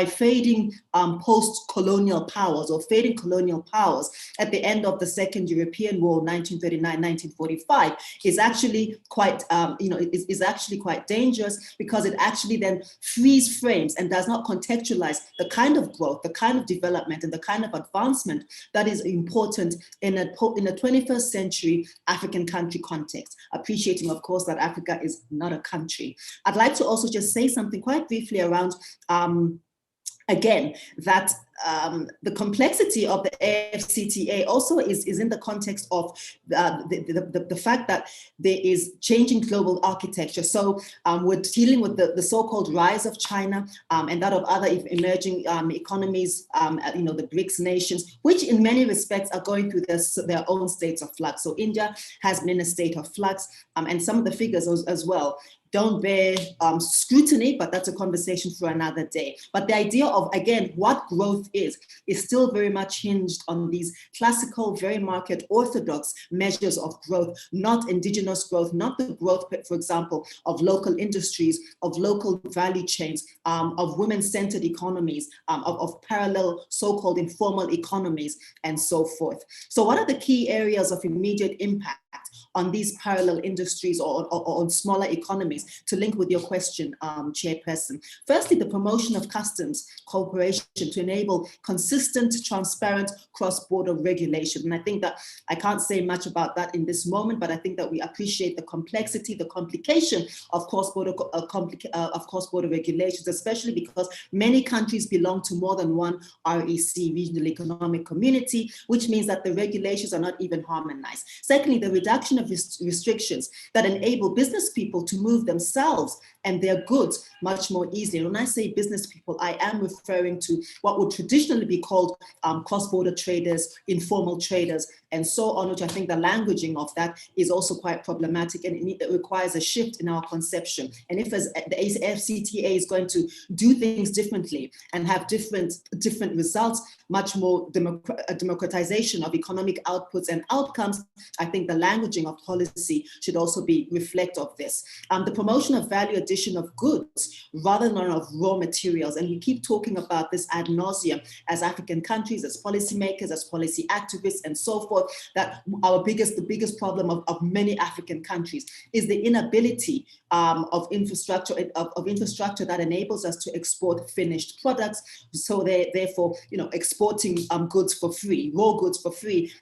fading post-colonial powers or fading colonial powers at the end of the Second European War, 1939-1945, is actually quite, is actually quite dangerous, because it actually then frees frames and does not contextualize the kind of growth, the kind of development, and the kind of advancement that is important in a 21st century African country context, appreciating, of course, that Africa is not a country. I'd like to also just say something quite briefly around again, that the complexity of the AFCTA also is in the context of the fact that there is changing global architecture. So we're dealing with the so-called rise of China and that of other emerging economies, the BRICS nations, which in many respects are going through their own states of flux. So India has been in a state of flux, and some of the figures as well don't bear scrutiny, but that's a conversation for another day. But the idea of, again, what growth is still very much hinged on these classical, very market orthodox measures of growth, not indigenous growth, not the growth, for example, of local industries, of local value chains, of women-centered economies, of parallel so-called informal economies, and so forth. So what are the key areas of immediate impact on these parallel industries or on smaller economies, to link with your question, Chairperson? Firstly, the promotion of customs cooperation to enable consistent, transparent cross-border regulation. And I think that I can't say much about that in this moment, but I think that we appreciate the complexity, the complication of cross-border regulations, especially because many countries belong to more than one REC, Regional Economic Community, which means that the regulations are not even harmonized. Secondly, the reduction of restrictions that enable business people to move themselves and their goods much more easily. When I say business people, I am referring to what would traditionally be called cross-border traders, informal traders, and so on, which I think the languaging of that is also quite problematic, and it requires a shift in our conception. And if as the FCTA is going to do things differently and have different results, much more democratization of economic outputs and outcomes, I think the languaging of policy should also be reflect of this. The promotion of value addition of goods rather than of raw materials. And we keep talking about this ad nauseum as African countries, as policymakers, as policy activists, and so forth, that the biggest problem of many African countries is the inability of infrastructure that enables us to export finished products. So therefore, exporting goods for free, raw goods for free,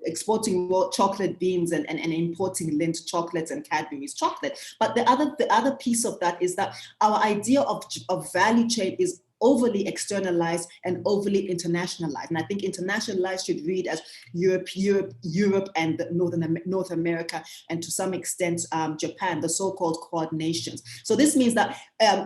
exporting raw chocolate beans and importing Lindt chocolates and Cadbury's chocolate. But the other piece of that is that our idea of value chain is overly externalized and overly internationalized. And I think internationalized should read as Europe and North America, and to some extent Japan, the so-called Quad nations. So this means that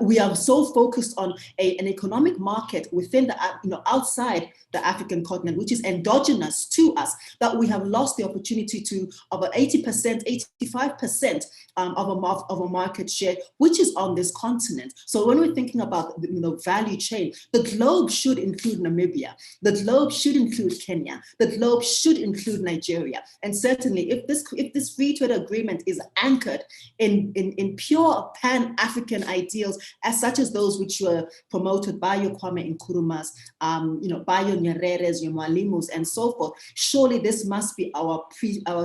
we are so focused on an economic market within the outside the African continent, which is endogenous to us, that we have lost the opportunity to about 80%, 85% of a market share, which is on this continent. So when we're thinking about value chain, the globe should include Namibia, the globe should include Kenya, the globe should include Nigeria. And certainly if this free trade agreement is anchored in pure pan-African ideals, as such as those which were promoted by your Kwame Nkrumahs, by your Nyereres, your Mwalimus, and so forth, surely this must be our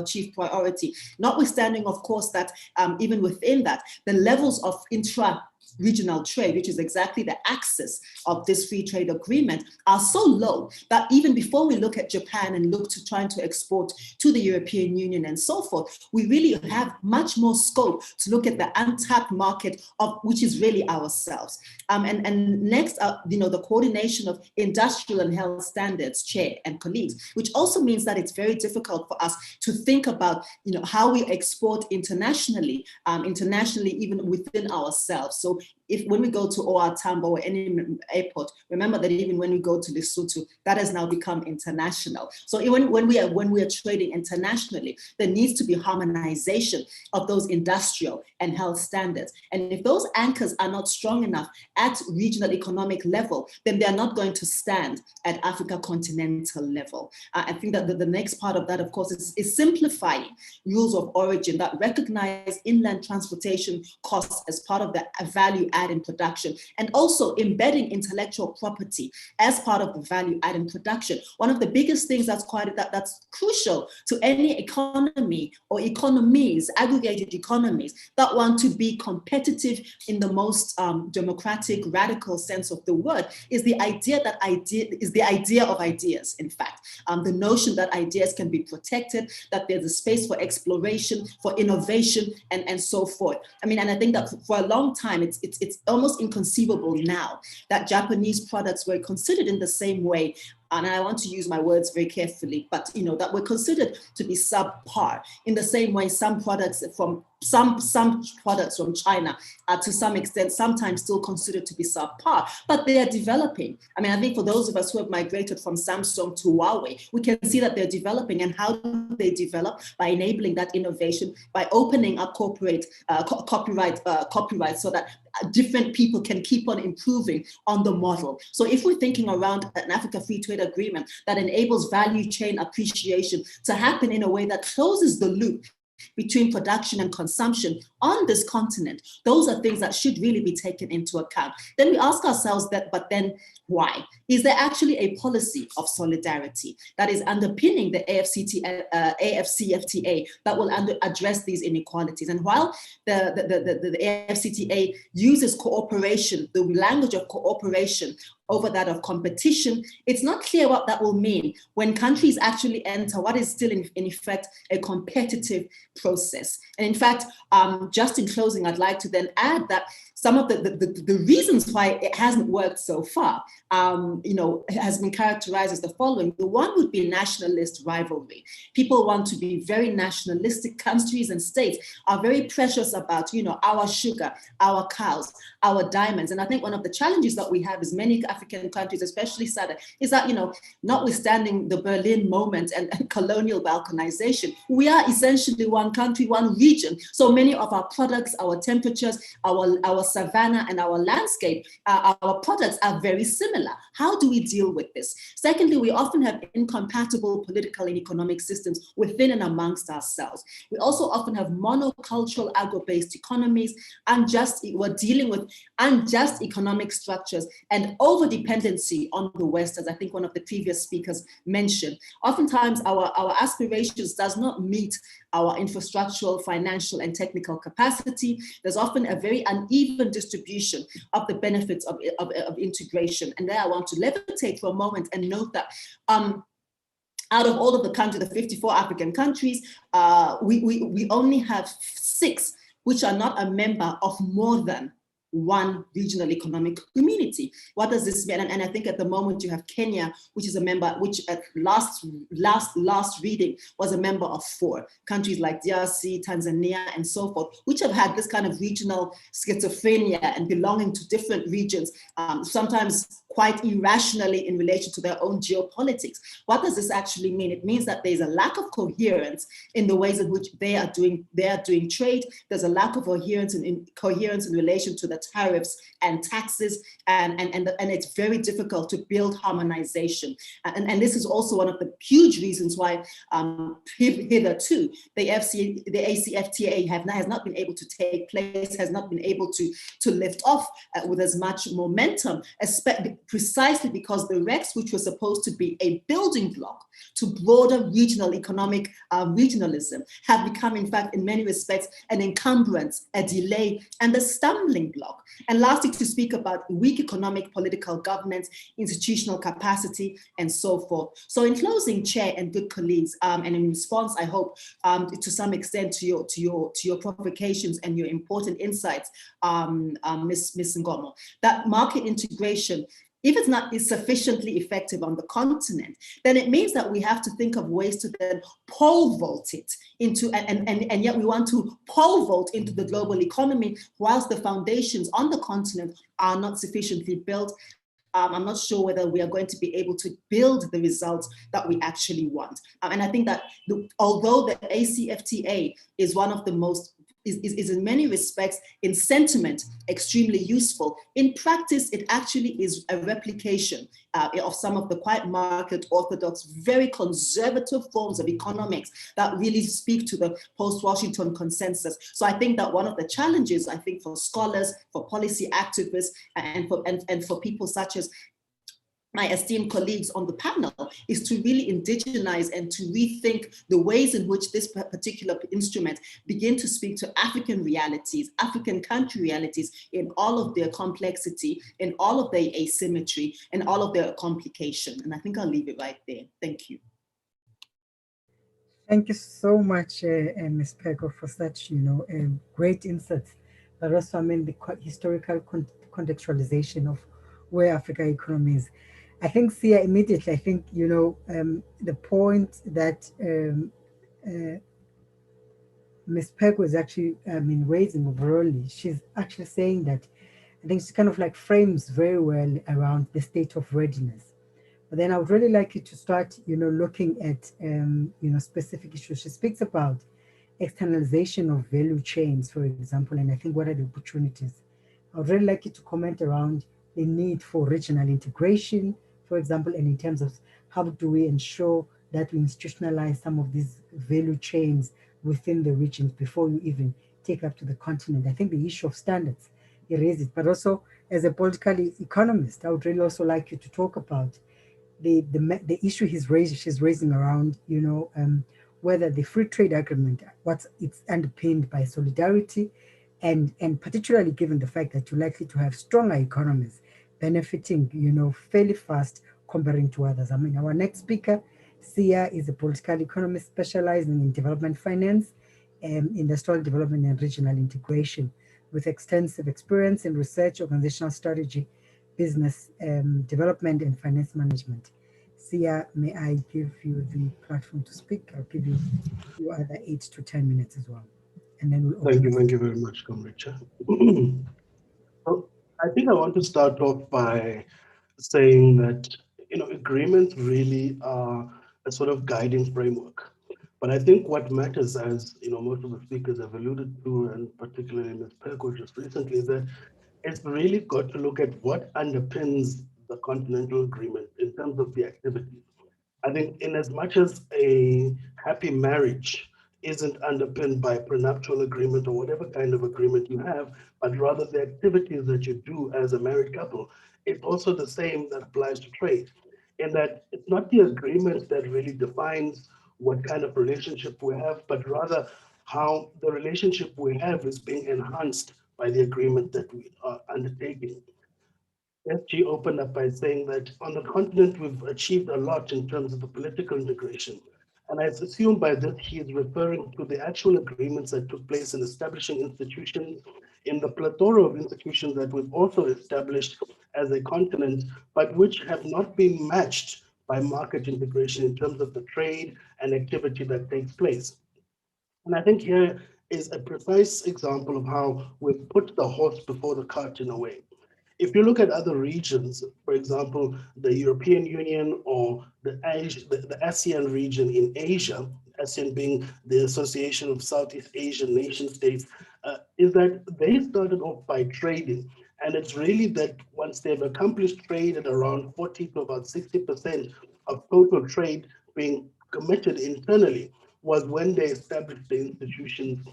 chief priority. Notwithstanding, of course, that even within that, the levels of intra-regional trade, which is exactly the axis of this free trade agreement, are so low that even before we look at Japan and look to trying to export to the European Union and so forth, we really have much more scope to look at the untapped market which is really ourselves. And next, the coordination of industrial and health standards, Chair and colleagues, which also means that it's very difficult for us to think about, how we export internationally even within ourselves. So when we go to OR Tambo or any airport, remember that even when we go to Lesotho, that has now become international. So even when we are trading internationally, there needs to be harmonization of those industrial and health standards. And if those anchors are not strong enough at regional economic level, then they're not going to stand at Africa continental level. I think that the next part of that, of course, is simplifying rules of origin that recognize inland transportation costs as part of the value add in production, and also embedding intellectual property as part of the value add in production. One of the biggest things that's crucial to any economy or economies, aggregated economies that want to be competitive in the most democratic, radical sense of the word, is the idea of ideas. In fact, the notion that ideas can be protected, that there's a space for exploration, for innovation, and so forth. And I think that for a long time, it's almost inconceivable now that Japanese products were considered in the same way, and I want to use my words very carefully, but that were considered to be subpar in the same way some products from China are to some extent sometimes still considered to be subpar, but they are developing. I think for those of us who have migrated from Samsung to Huawei, we can see that they're developing. And how do they develop? By enabling that innovation, by opening up copyright so that different people can keep on improving on the model. So if we're thinking around an Africa Free Trade Agreement that enables value chain appreciation to happen in a way that closes the loop between production and consumption on this continent, those are things that should really be taken into account. Then we ask ourselves but then why? Is there actually a policy of solidarity that is underpinning the AFCFTA that will address these inequalities? And while the AFCFTA uses cooperation, the language of cooperation over that of competition, it's not clear what that will mean when countries actually enter what is still in effect a competitive process. And in fact, just in closing, I'd like to then add that some of the reasons why it hasn't worked so far, has been characterized as the following. The one would be nationalist rivalry. People want to be very nationalistic. Countries and states are very precious about, our sugar, our cows, our diamonds. And I think one of the challenges that we have is many African countries, especially SADC, is that, notwithstanding the Berlin moment and colonial balkanization, we are essentially one country, one region. So many of our products, our temperatures, our savanna and our landscape, our products are very similar. How do we deal with this? Secondly, we often have incompatible political and economic systems within and amongst ourselves. We also often have monocultural agro-based economies, we're dealing with unjust economic structures and over-dependency on the West, as I think one of the previous speakers mentioned. Oftentimes our aspirations does not meet our infrastructural, financial, and technical capacity. There's often a very uneven distribution of the benefits of integration. And there I want to levitate for a moment and note that out of all of the countries, the 54 African countries, we only have 6 which are not a member of more than one regional economic community. What does this mean? And I think at the moment you have Kenya, which is a member, which at last reading was a member of 4 countries like DRC, Tanzania, and so forth, which have had this kind of regional schizophrenia and belonging to different regions, sometimes quite irrationally in relation to their own geopolitics. What does this actually mean? It means that there's a lack of coherence in the ways in which they are doing trade. There's a lack of coherence in relation to the tariffs and taxes, and it's very difficult to build harmonization. And this is also one of the huge reasons why hitherto the ACFTA has not been able to take place, has not been able to lift off with as much momentum, precisely because the REX, which was supposed to be a building block to broader regional economic regionalism, have become, in fact, in many respects, an encumbrance, a delay, and a stumbling block. And lastly, to speak about weak economic political governance, institutional capacity, and so forth. So in closing, Chair and good colleagues, and in response, I hope, to some extent to your provocations and your important insights, Ms. Ngomo, that market integration, if it's not sufficiently effective on the continent, then it means that we have to think of ways to then pole vault it into, and yet we want to pole vault into the global economy whilst the foundations on the continent are not sufficiently built. I'm not sure whether we are going to be able to build the results that we actually want. And I think that although the ACFTA is one of the most is in many respects, in sentiment, extremely useful. In practice, it actually is a replication of some of the quite market orthodox, very conservative forms of economics that really speak to the post-Washington consensus. So I think that one of the challenges, I think, for scholars, for policy activists, and for people such as my esteemed colleagues on the panel, is to really indigenize and to rethink the ways in which this particular instrument begin to speak to African realities, African country realities in all of their complexity, in all of their asymmetry, and all of their complication. And I think I'll leave it right there. Thank you. Thank you so much, Ms. Pego, for such, great insights, but also, I mean, the historical contextualization of where Africa economy is. I think, Sia, immediately, I think, the point that Ms. Pego is actually, raising overall, she's actually saying that, I think she kind of like frames very well around the state of readiness. But then I would really like you to start, looking at, specific issues. She speaks about externalization of value chains, for example, and I think what are the opportunities? I would really like you to comment around the need for regional integration, for example, and in terms of how do we ensure that we institutionalize some of these value chains within the regions before you even take up to the continent. I think the issue of standards, you raise it, but also as a political economist, I would really also like you to talk about the issue she's raising around, whether the free trade agreement, it's underpinned by solidarity, and particularly given the fact that you're likely to have stronger economies benefiting, fairly fast comparing to others. I mean, our next speaker, Sia, is a political economist specializing in development finance, industrial development and regional integration, with extensive experience in research, organizational strategy, business development, and finance management. Sia, may I give you the platform to speak? I'll give you your other 8 to 10 minutes as well. And then we'll Thank you very much, Comrade Chair. I think I want to start off by saying that, agreements really are a sort of guiding framework. But I think what matters, as most of the speakers have alluded to, and particularly Ms. Pego just recently, is that it's really got to look at what underpins the Continental Agreement in terms of the activities. I think in as much as a happy marriage isn't underpinned by a prenuptial agreement or whatever kind of agreement you have, but rather the activities that you do as a married couple, it's also the same that applies to trade. In that it's not the agreement that really defines what kind of relationship we have, but rather how the relationship we have is being enhanced by the agreement that we are undertaking. SG opened up by saying that on the continent we've achieved a lot in terms of the political integration. And I assume by this he is referring to the actual agreements that took place in establishing institutions, in the plethora of institutions that we've also established as a continent, but which have not been matched by market integration in terms of the trade and activity that takes place. And I think here is a precise example of how we've put the horse before the cart in a way. If you look at other regions, for example, the European Union or the ASEAN region in Asia, ASEAN being the Association of Southeast Asian Nation States, is that they started off by trading. And it's really that once they've accomplished trade at around 40 to about 60% of total trade being committed internally, was when they established the institutions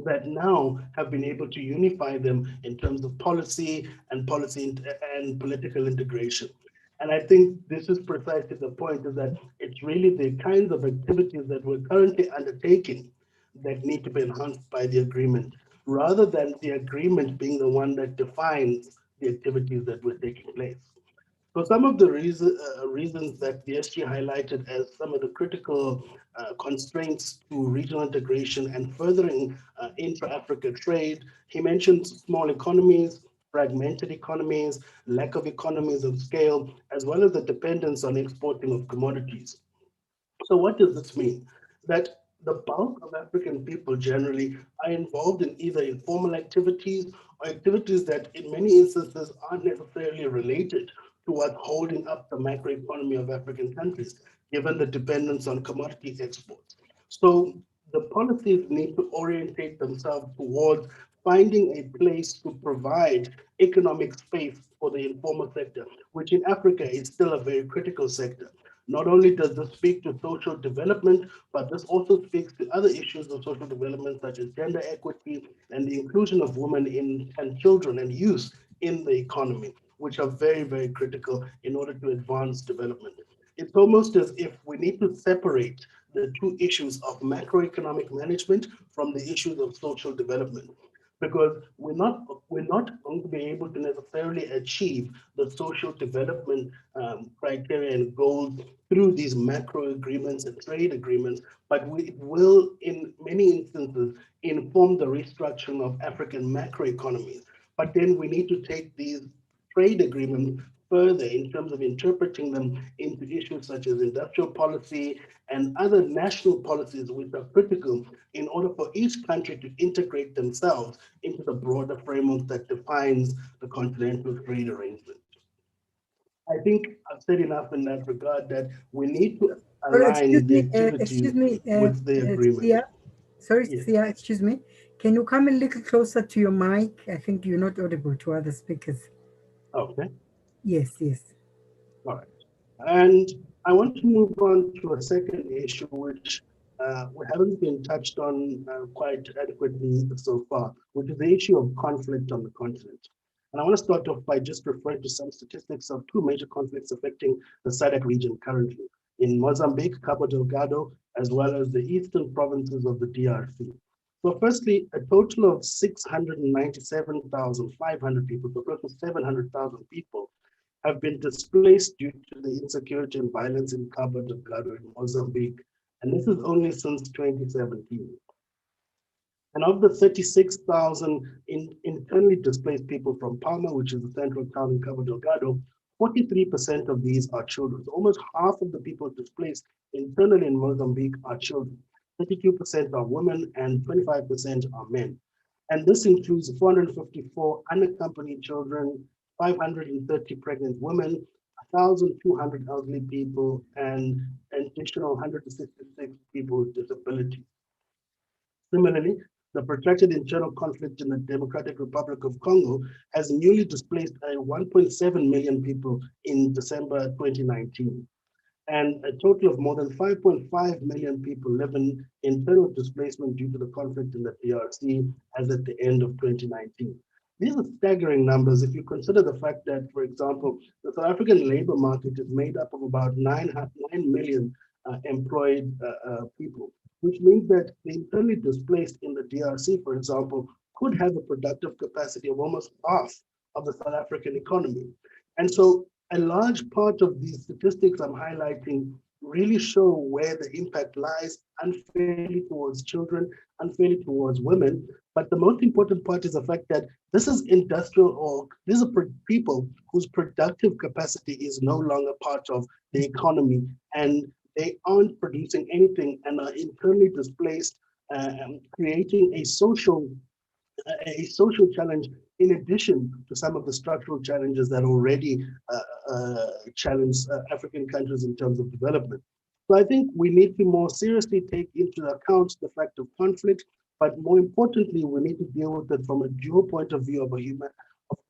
that now have been able to unify them in terms of policy and and political integration. And I think this is precisely the point, is that it's really the kinds of activities that we're currently undertaking that need to be enhanced by the agreement, rather than the agreement being the one that defines the activities that were taking place. So some of the reasons that the SG highlighted as some of the critical constraints to regional integration and furthering intra-Africa trade, he mentioned small economies, fragmented economies, lack of economies of scale, as well as the dependence on exporting of commodities. So what does this mean? That the bulk of African people generally are involved in either informal activities or activities that in many instances aren't necessarily related to what's holding up the macroeconomy of African countries, given the dependence on commodity exports. So the policies need to orientate themselves towards finding a place to provide economic space for the informal sector, which in Africa is still a very critical sector. Not only does this speak to social development, but this also speaks to other issues of social development, such as gender equity and the inclusion of women and children and youth in the economy, which are very, very critical in order to advance development. It's almost as if we need to separate the two issues of macroeconomic management from the issues of social development, because we're not going to be able to necessarily achieve the social development criteria and goals through these macro agreements and trade agreements, but we will, in many instances, inform the restructuring of African macroeconomies. But then we need to take these trade agreements further in terms of interpreting them into issues such as industrial policy and other national policies which are critical in order for each country to integrate themselves into the broader framework that defines the continental trade arrangement. I think I've said enough in that regard, that we need to Oh, align the activities with the agreement. Sia. Sorry, Yes. Sia, excuse me. Can you come a little closer to your mic? I think you're not audible to other speakers. Okay. Yes, yes. All right. And I want to move on to a second issue, which we haven't been touched on quite adequately so far, which is the issue of conflict on the continent. And I want to start off by just referring to some statistics of two major conflicts affecting the SADC region currently in Mozambique, Cabo Delgado, as well as the eastern provinces of the DRC. So firstly, a total of 697,500 people, so close to 700,000 people, have been displaced due to the insecurity and violence in Cabo Delgado in Mozambique. And this is only since 2017. And of the 36,000 internally displaced people from Palma, which is the central town in Cabo Delgado, 43% of these are children. So almost half of the people displaced internally in Mozambique are children. 32% are women and 25% are men. And this includes 454 unaccompanied children, 530 pregnant women, 1,200 elderly people, and an additional 166 people with disabilities. Similarly, the protracted internal conflict in the Democratic Republic of Congo has newly displaced 1.7 million people in December 2019. And a total of more than 5.5 million people live in internal displacement due to the conflict in the DRC as at the end of 2019. These are staggering numbers if you consider the fact that, for example, the South African labor market is made up of about 9 million employed people, which means that the internally displaced in the DRC, for example, could have a productive capacity of almost half of the South African economy. And so a large part of these statistics I'm highlighting really show where the impact lies unfairly towards children, unfairly towards women. But the most important part is the fact that this is industrial, or these are people whose productive capacity is no longer part of the economy, and they aren't producing anything and are internally displaced, creating a social challenge in addition to some of the structural challenges that already challenge African countries in terms of development. So I think we need to more seriously take into account the fact of conflict, but more importantly, we need to deal with it from a dual point of view of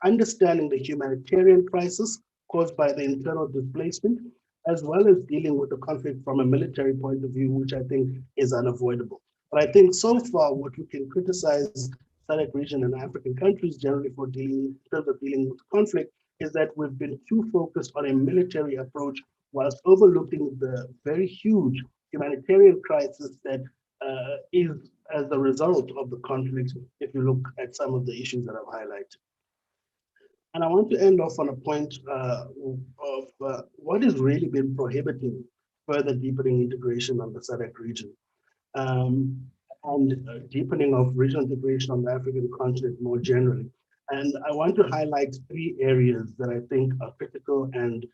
understanding the humanitarian crisis caused by the internal displacement, as well as dealing with the conflict from a military point of view, which I think is unavoidable. But I think so far, what we can criticize SADC region and African countries generally for dealing with conflict is that we've been too focused on a military approach whilst overlooking the very huge humanitarian crisis that is as a result of the conflict, if you look at some of the issues that I've highlighted. And I want to end off on a point of what has really been prohibiting further deepening integration on the SADC region. And deepening of regional integration on the African continent more generally. And I want to highlight 3 areas that I think are critical and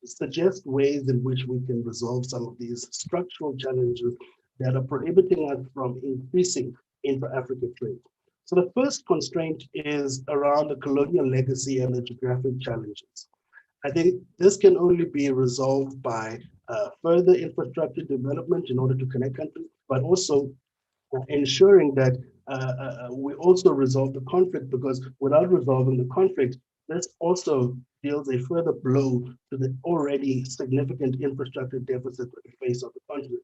suggest ways in which we can resolve some of these structural challenges that are prohibiting us from increasing intra-Africa trade. So the first constraint is around the colonial legacy and the geographic challenges. I think this can only be resolved by further infrastructure development in order to connect countries, but also ensuring that we also resolve the conflict, because without resolving the conflict, this also deals a further blow to the already significant infrastructure deficit that we face on the continent.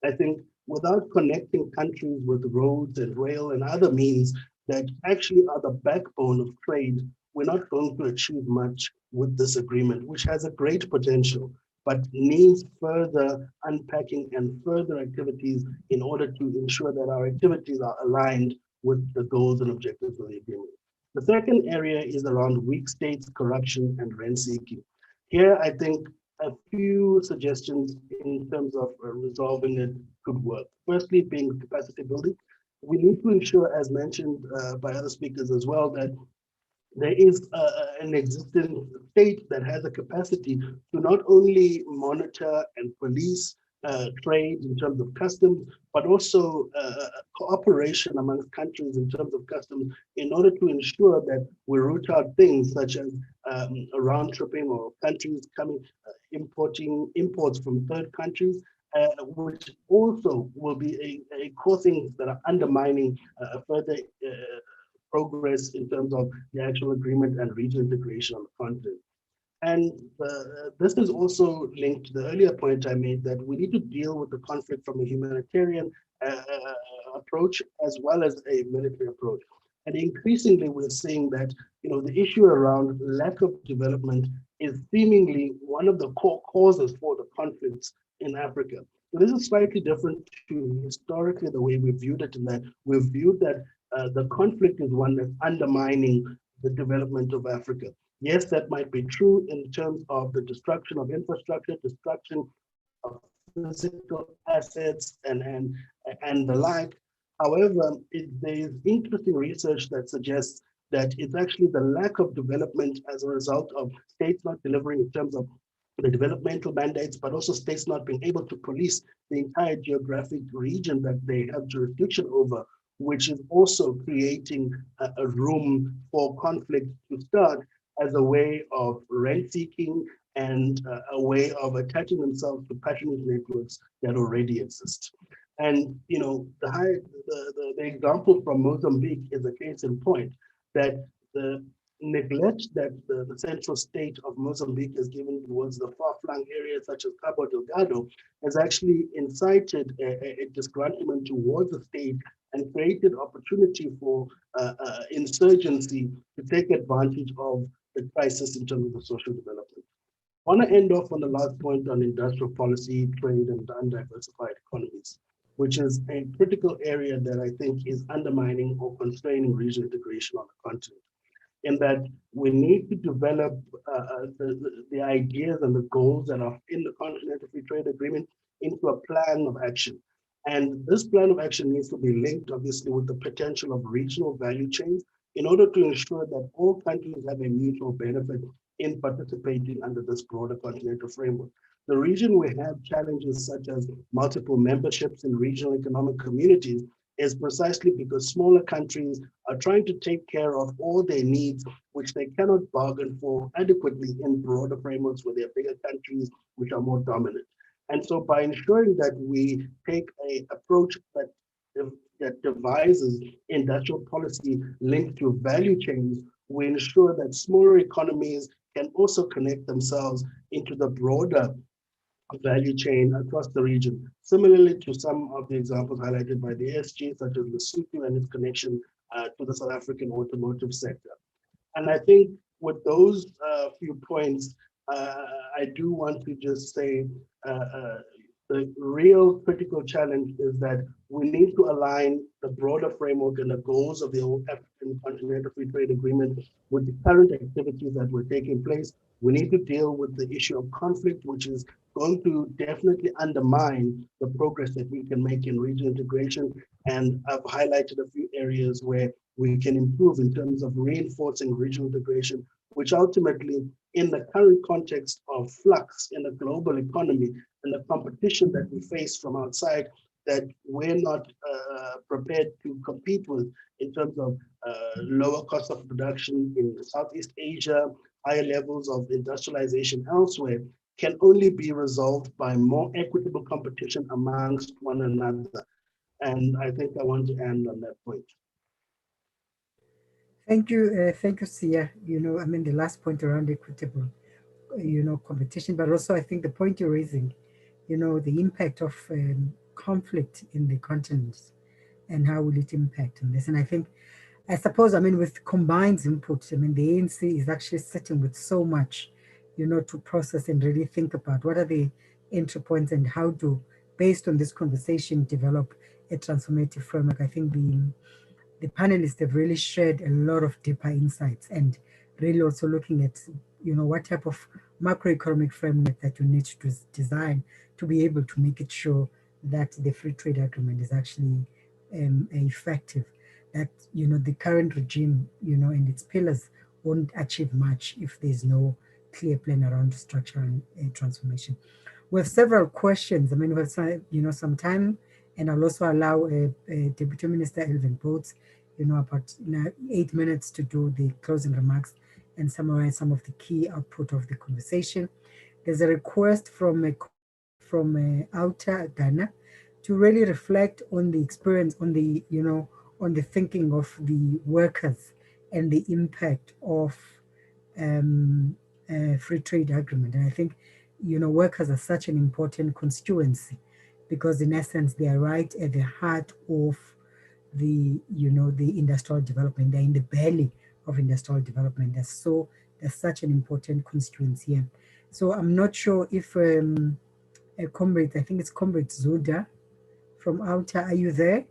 I think without connecting countries with roads and rail and other means that actually are the backbone of trade, we're not going to achieve much with this agreement, which has a great potential, but needs further unpacking and further activities in order to ensure that our activities are aligned with the goals and objectives of the agreement. The second area is around weak states, corruption, and rent seeking. Here, I think a few suggestions in terms of resolving it could work. Firstly, being capacity building. We need to ensure, as mentioned by other speakers as well, that there is an existing state that has a capacity to not only monitor and police trade in terms of customs, but also cooperation amongst countries in terms of customs in order to ensure that we root out things such as round tripping or countries coming, imports from third countries, which also will be a core thing that are undermining further progress in terms of the actual agreement and regional integration on the continent. And this is also linked to the earlier point I made that we need to deal with the conflict from a humanitarian approach as well as a military approach. And increasingly, we're seeing that the issue around lack of development is seemingly one of the core causes for the conflicts in Africa. So this is slightly different to historically the way we viewed it, in that we've viewed that the conflict is one that's undermining the development of Africa. Yes, that might be true in terms of the destruction of infrastructure, destruction of physical assets, and the like. However, there is interesting research that suggests that it's actually the lack of development as a result of states not delivering in terms of the developmental mandates, but also states not being able to police the entire geographic region that they have jurisdiction over, which is also creating a room for conflict to start as a way of rent seeking and a way of attaching themselves to patronage networks that already exist. And the example from Mozambique is a case in point that the neglect that the central state of Mozambique has given towards the far-flung areas such as Cabo Delgado has actually incited a disgruntlement towards the state and created opportunity for insurgency to take advantage of the crisis in terms of the social development. I want to end off on the last point on industrial policy, trade, and undiversified economies, which is a critical area that I think is undermining or constraining regional integration on the continent. In that we need to develop the ideas and the goals that are in the Continental Free Trade Agreement into a plan of action. And this plan of action needs to be linked, obviously, with the potential of regional value chains in order to ensure that all countries have a mutual benefit in participating under this broader continental framework. The reason we have challenges such as multiple memberships in regional economic communities is precisely because smaller countries are trying to take care of all their needs, which they cannot bargain for adequately in broader frameworks where they're bigger countries, which are more dominant. And so by ensuring that we take an approach that devises industrial policy linked to value chains, we ensure that smaller economies can also connect themselves into the broader value chain across the region. Similarly to some of the examples highlighted by the SG, such as Lesotho and its connection to the South African automotive sector. And I think with those few points, I do want to just say the real critical challenge is that we need to align the broader framework and the goals of the African Continental Free Trade Agreement with the current activities that were taking place. We need to deal with the issue of conflict, which is going to definitely undermine the progress that we can make in regional integration. And I've highlighted a few areas where we can improve in terms of reinforcing regional integration, which ultimately, in the current context of flux in the global economy and the competition that we face from outside, that we're not prepared to compete with in terms of lower cost of production in Southeast Asia, higher levels of industrialization elsewhere, can only be resolved by more equitable competition amongst one another. And I think I want to end on that point. Thank you, Sia. I mean, the last point around equitable, competition, but also I think the point you're raising, the impact of conflict in the continent and how will it impact on this. And I suppose, with combined input, the ANC is actually sitting with so much, to process and really think about what are the entry points and how to, based on this conversation, develop a transformative framework. I think the panelists have really shared a lot of deeper insights and really also looking at, what type of macroeconomic framework that you need to design to be able to make it sure that the free trade agreement is actually effective, that, the current regime, and its pillars won't achieve much if there's no clear plan around structure and transformation. We have several questions. We have some time, and I'll also allow Deputy Minister Elvin Boots, about 8 minutes to do the closing remarks and summarize some of the key output of the conversation. There's a request from Outer Ghana to really reflect on the experience, on the thinking of the workers and the impact of free trade agreement. And I think, workers are such an important constituency because in essence, they are right at the heart of the industrial development. They're in the belly of industrial development. There's such an important constituency here. So I'm not sure if a comrade, I think it's Comrade Zuda from Outer, are you there?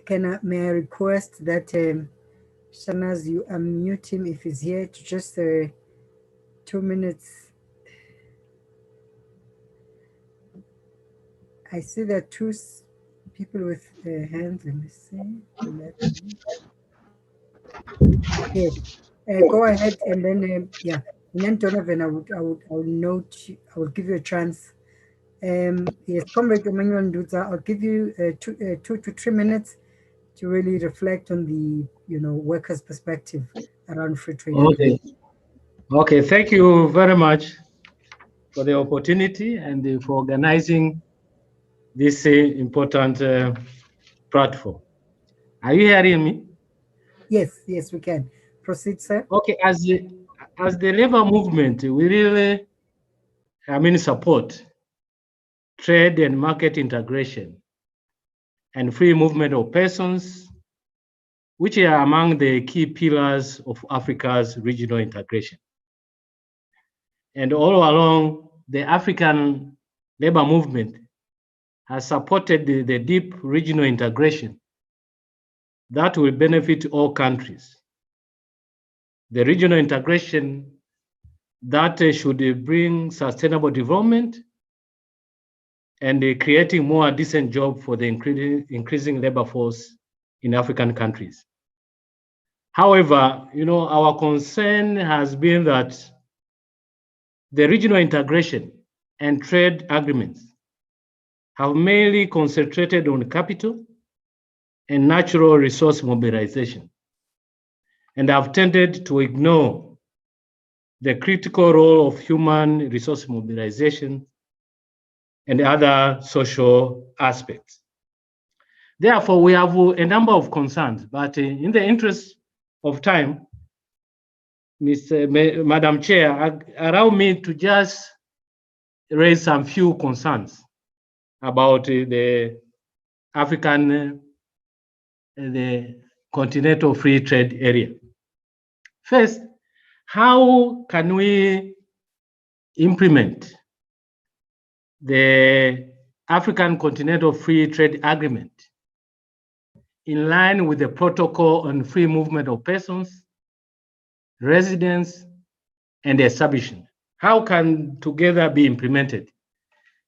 May I request that Shanaz, you unmute him if he's here to just 2 minutes. I see there are two people with hands. Let me see. Okay, go ahead and then and then Donovan, I will give you a chance. Yes, Comrade Emmanuel Nduza, I'll give you 2 to 3 minutes to really reflect on the workers' perspective around free trade. Okay. Okay, thank you very much for the opportunity and for organizing this important platform. Are you hearing me? Yes, yes, we can. Proceed, sir. Okay, as the labor movement, we really, support trade and market integration and free movement of persons, which are among the key pillars of Africa's regional integration. And all along, the African labor movement has supported the deep regional integration that will benefit all countries. The regional integration that should bring sustainable development and creating more decent jobs for the increasing labor force in African countries. However, our concern has been that the regional integration and trade agreements have mainly concentrated on capital and natural resource mobilization, and have tended to ignore the critical role of human resource mobilization and other social aspects. Therefore, we have a number of concerns, but in the interest of time, Madam Chair, allow me to just raise some few concerns about the African, the continental free trade area. First, how can we implement the African Continental Free Trade Agreement in line with the Protocol on Free Movement of Persons, Residents, and Establishment? How can together be implemented?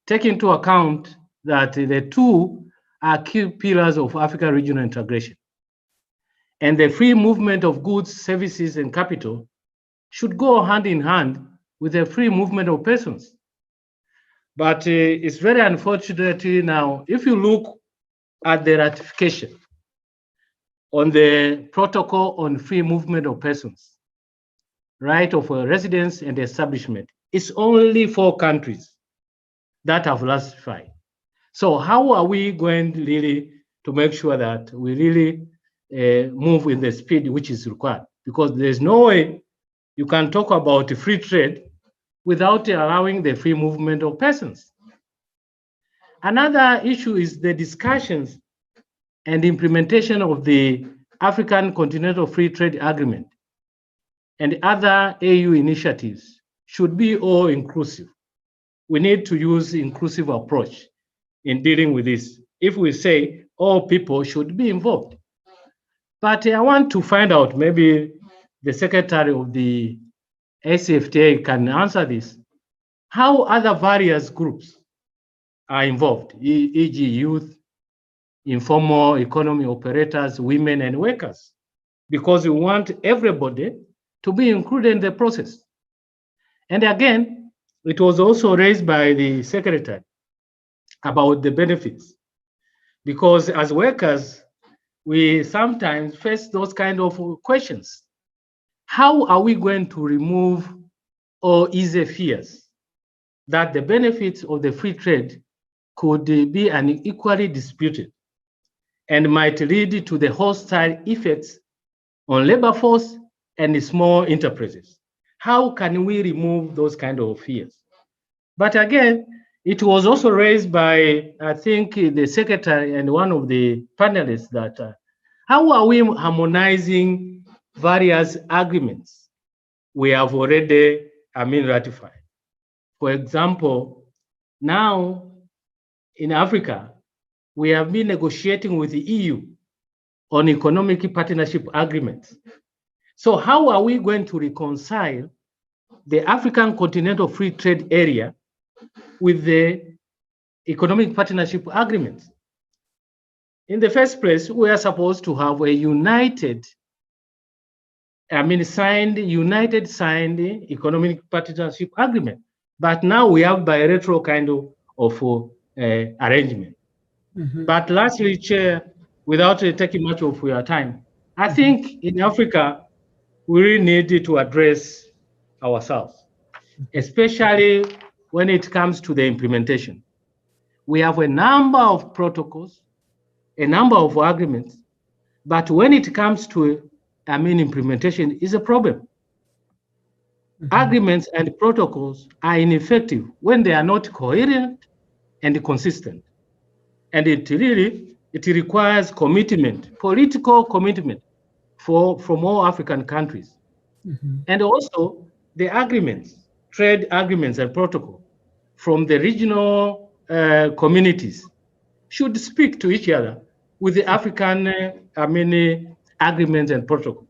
Take into account that the two are key pillars of African regional integration, and the free movement of goods, services, and capital should go hand in hand with the free movement of persons. But it's very unfortunate now, if you look at the ratification on the Protocol on Free Movement of Persons, right of residence and establishment, it's only 4 countries that have ratified. So how are we going really to make sure that we really move in the speed which is required? Because there's no way you can talk about free trade without allowing the free movement of persons. Another issue is the discussions and implementation of the African Continental Free Trade Agreement and other AU initiatives should be all inclusive. We need to use inclusive approach in dealing with this. If we say all people should be involved. But I want to find out, maybe the secretary of the ACFTA can answer this, how other various groups are involved, e.g. youth, informal economy operators, women and workers, because we want everybody to be included in the process. And again, it was also raised by the secretary about the benefits, because as workers, we sometimes face those kind of questions. How are we going to remove or ease fears that the benefits of the free trade could be unequally disputed and might lead to the hostile effects on labor force and small enterprises? How can we remove those kind of fears? But again, it was also raised by, I think, the secretary and one of the panelists that how are we harmonizing various agreements we have already ratified? For example, now in Africa, we have been negotiating with the EU on economic partnership agreements. So how are we going to reconcile the African Continental Free Trade Area with the economic partnership agreements? In the first place, we are supposed to have a signed economic partnership agreement. But now we have bilateral kind of arrangement. But lastly, Chair, without taking much of your time, I think in Africa, we really need to address ourselves, especially when it comes to the implementation. We have a number of protocols, a number of agreements, but when it comes to, implementation is a problem. Agreements and protocols are ineffective when they are not coherent and consistent. And it requires commitment, political commitment from all African countries. And also the agreements, trade agreements and protocol from the regional communities should speak to each other with the African agreements and protocol.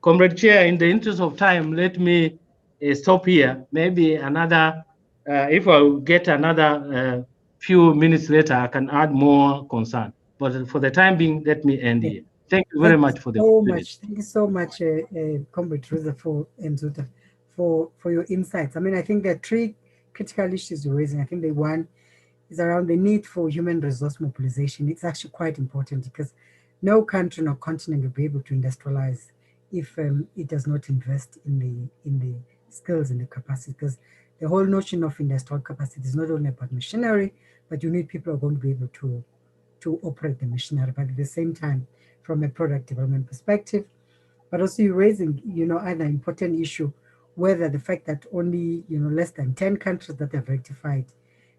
Comrade Chair, in the interest of time, let me stop here. Maybe another, if I get another few minutes later, I can add more concern. But for the time being, let me end here. Thank you very much for the opportunity. Thank you so much, Comrade Ruza, for your insights. I mean, I think there are three critical issues you're raising. I think the one is around the need for human resource mobilization. It's actually quite important because no country, no continent will be able to industrialize if it does not invest in the skills and the capacity. Because the whole notion of industrial capacity is not only about machinery, but you need people who are going to be able to operate the machinery. But at the same time, from a product development perspective, but also you're raising, other important issue, whether the fact that only, less than 10 countries that have ratified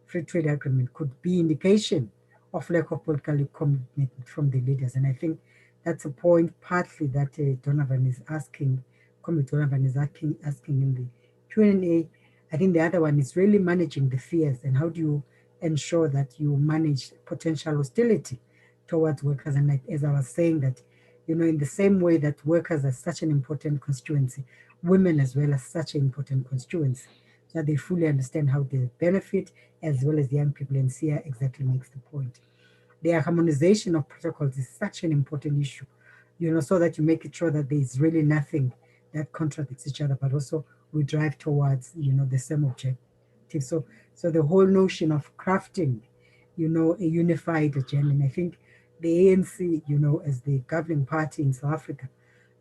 free trade agreement could be indication of lack of political commitment from the leaders. And I think that's a point partly that Donovan is asking, Comrade Donovan is asking in the Q&A. I think the other one is really managing the fears and how do you ensure that you manage potential hostility towards workers. And as I was saying that, in the same way that workers are such an important constituency, women as well are such an important constituency, so that they fully understand how they benefit, as well as young people. And Sia exactly makes the point. The harmonization of protocols is such an important issue, so that you make it sure that there is really nothing that contradicts each other, but also we drive towards, the same objective. So the whole notion of crafting, a unified agenda, and I think the ANC, as the governing party in South Africa,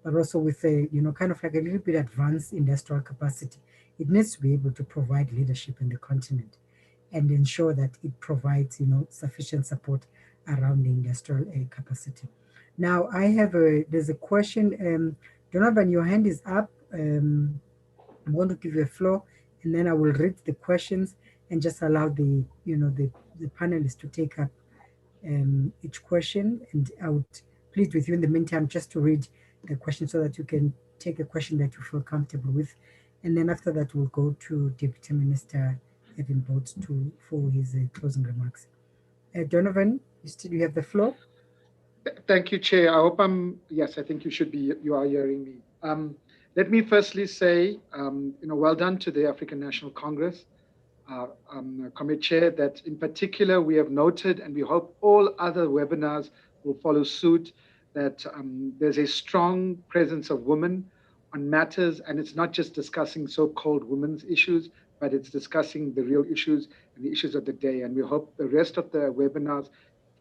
but also with a, kind of like a little bit advanced industrial capacity, it needs to be able to provide leadership in the continent and ensure that it provides, sufficient support around the industrial capacity. Now, there's a question. Donovan, your hand is up. I'm going to give you a floor, and then I will read the questions and just allow the panelists to take up each question. And I would plead with you in the meantime just to read the question so that you can take a question that you feel comfortable with. And then after that, we'll go to Deputy Minister Evan Bolt for his closing remarks. Donovan, you have the floor. Thank you, Chair. I hope yes, I think you are hearing me. Let me firstly say, well done to the African National Congress, Committee Chair, that in particular we have noted, and we hope all other webinars will follow suit, that there's a strong presence of women on matters, and it's not just discussing so-called women's issues, but it's discussing the real issues and the issues of the day. And we hope the rest of the webinars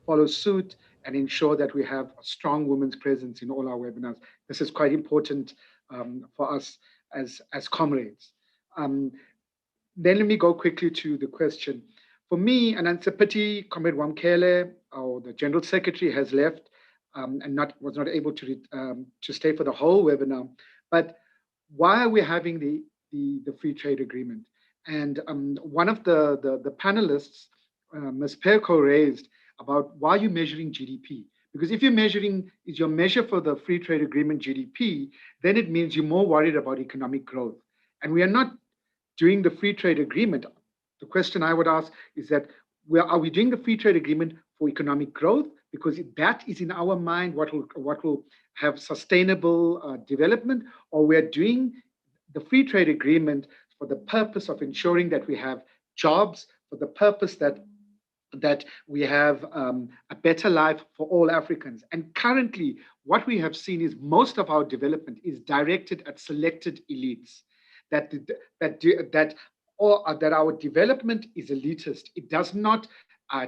follow suit and ensure that we have a strong women's presence in all our webinars. This is quite important for us as comrades. Then let me go quickly to the question. For me, and it's a pity Comrade Wamkele, or the General Secretary, has left and was not able to stay for the whole webinar. But why are we having the free trade agreement? And one of the panelists, Ms. Perko, raised about why you're measuring GDP. Because if you're is your measure for the free trade agreement GDP, then it means you're more worried about economic growth. And we are not doing the free trade agreement. The question I would ask is that, are we doing the free trade agreement for economic growth? Because that is in our mind what will have sustainable development, or we're doing the free trade agreement for the purpose of ensuring that we have jobs, for the purpose that we have a better life for all Africans. And currently, what we have seen is most of our development is directed at selected elites. That our development is elitist. It does not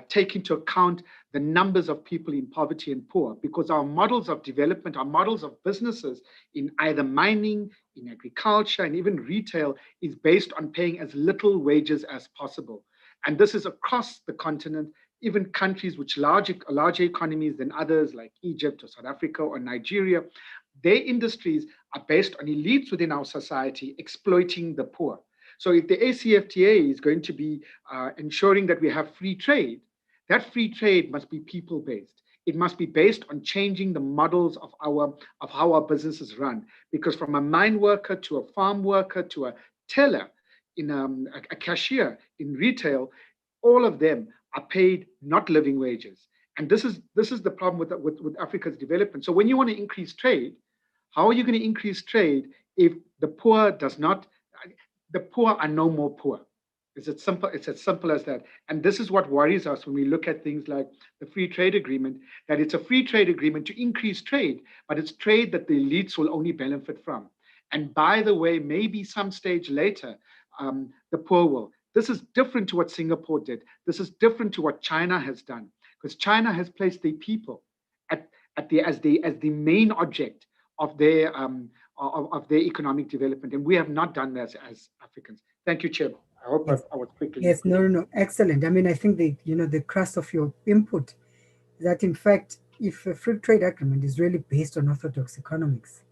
take into account the numbers of people in poverty and poor, because our models of development, our models of businesses in either mining, in agriculture, and even retail is based on paying as little wages as possible. And this is across the continent, even countries which larger economies than others like Egypt or South Africa or Nigeria. Their industries are based on elites within our society exploiting the poor. So if the ACFTA is going to be ensuring that we have free trade, that free trade must be people-based. It must be based on changing the models of how our businesses run. Because from a mine worker to a farm worker to a teller, in a cashier in retail, all of them are paid not living wages. And this is the problem with Africa's development. So when you want to increase trade, how are you going to increase trade if the poor are no more poor? It's as simple as that. And this is what worries us when we look at things like the free trade agreement, that it's a free trade agreement to increase trade, but it's trade that the elites will only benefit from. And by the way, maybe some stage later, the poor will. This is different to what Singapore did. This is different to what China has done, because China has placed the people as the main object of their economic development, and we have not done that as Africans. Thank you, Chair. I hope I was quickly. Yes, no, excellent. I mean, I think the crux of your input is that, in fact, if a free trade agreement is really based on orthodox economics,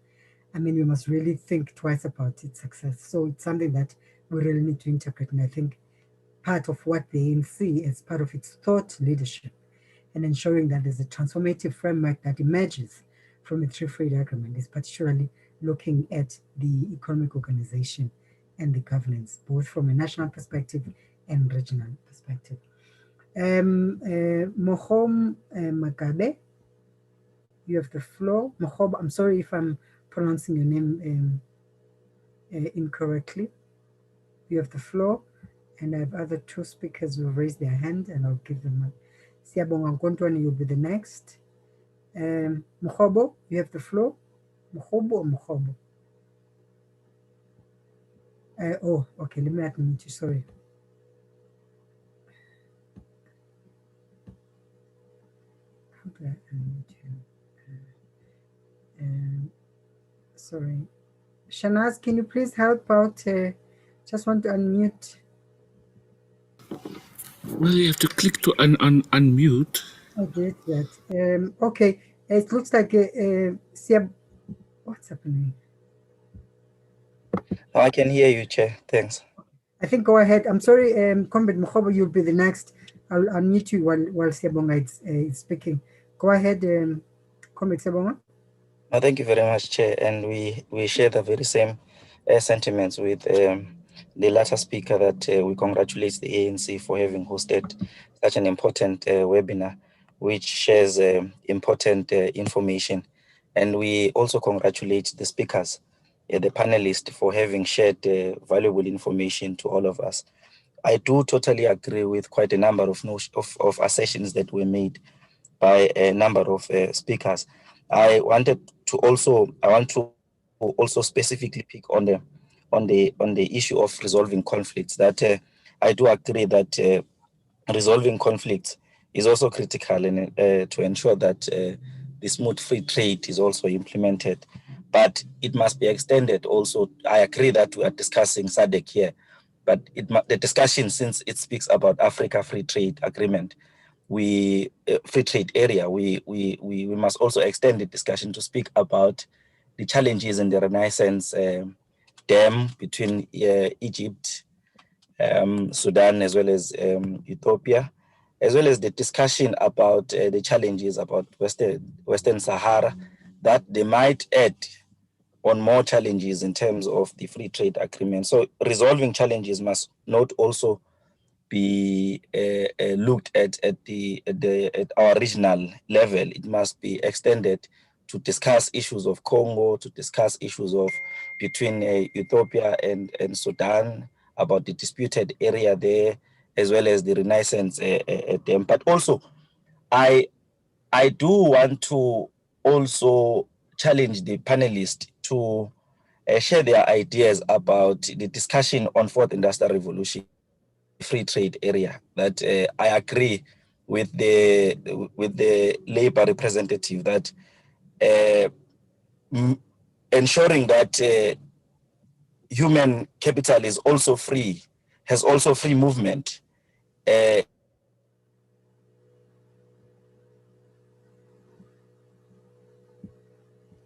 I mean, we must really think twice about its success. So it's something that we really need to integrate. And I think part of what the ANC, as part of its thought leadership, and ensuring that there's a transformative framework that emerges from a free trade agreement, is particularly looking at the economic organization and the governance, both from a national perspective and regional perspective. Mohom Magabe, you have the floor. Mohob, I'm sorry if I'm pronouncing your name incorrectly. You have the floor, and I have other two speakers who have raised their hand, and I'll give them a Siabonga Gontwani, you'll be the next. Mohobo, you have the floor. Mohobo or Mohobo? Oh, okay, let me unmute you, sorry. How do I unmute you? Sorry. Shanaz, can you please help out? Just want to unmute. Well, you have to click to unmute. I did that. Okay, it looks like what's happening? I can hear you, Chair. Thanks. I think go ahead. I'm sorry, Comrade Mukhobo, you'll be the next. I'll unmute you while Siabonga is speaking. Go ahead, Comrade Siabonga. No, thank you very much, Chair. And we share the very same sentiments with the latter speaker, that we congratulate the ANC for having hosted such an important webinar, which shares important information. And we also congratulate the speakers, the panelists, for having shared valuable information to all of us. I do totally agree with quite a number of assertions that were made by a number of speakers. I want to also specifically pick on the issue of resolving conflicts. That I do agree that resolving conflicts is also critical to ensure that the smooth free trade is also implemented. But it must be extended also. I agree that we are discussing SADC here, but the discussion, since it speaks about Africa Free Trade Agreement, free trade area, we must also extend the discussion to speak about the challenges in the Renaissance dam between Egypt, Sudan, as well as Ethiopia, as well as the discussion about the challenges about Western Sahara, that they might add on more challenges in terms of the free trade agreement. So resolving challenges must not also be looked at our regional level. It must be extended to discuss issues of Congo, to discuss issues of between Ethiopia and Sudan, about the disputed area there, as well as the Renaissance dam. But also, I do want to also challenge the panelists to share their ideas about the discussion on Fourth Industrial Revolution, free trade area. That I agree with the labor representative that ensuring that human capital is also free, has also free movement.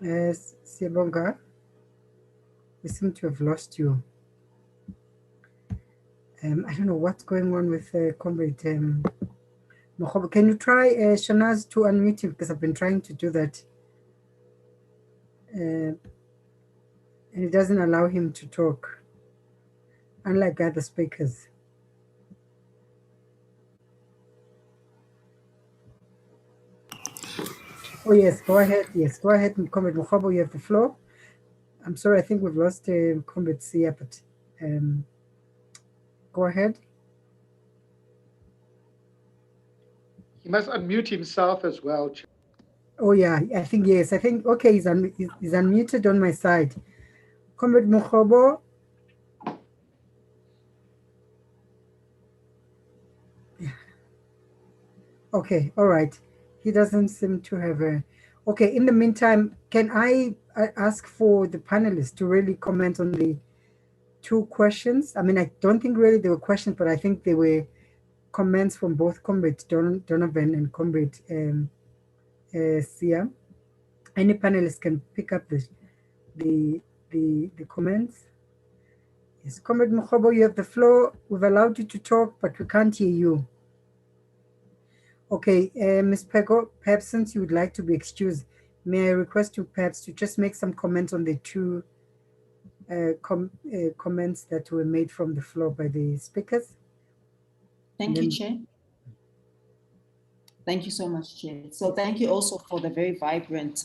Siyabonga, we seem to have lost you. I don't know what's going on with Comrade Mogobo. Can you try, Shanaz, to unmute him? Because I've been trying to do that. And it doesn't allow him to talk, unlike other speakers. Oh, yes, go ahead. Yes, go ahead, Comrade Mogobo, you have the floor. I'm sorry, I think we've lost Comrade Sia, but go ahead. He must unmute himself as well. Oh, yeah, I think, yes. I think, okay, he's unmuted on my side. Comrade Mogobo. Okay, all right. He doesn't seem to have a... Okay, in the meantime, can I ask for the panelists to really comment on the two questions? I mean, I don't think really they were questions, but I think they were comments from both Comrade Donovan and Comrade Sia. Any panelist can pick up the comments. Yes, Comrade Mogobo, you have the floor. We've allowed you to talk, but we can't hear you. Okay, Ms. Pego, perhaps since you would like to be excused, may I request you perhaps to just make some comments on the two comments that were made from the floor by the speakers? Thank you, Chair. Thank you so much, Chair. So thank you also for the very vibrant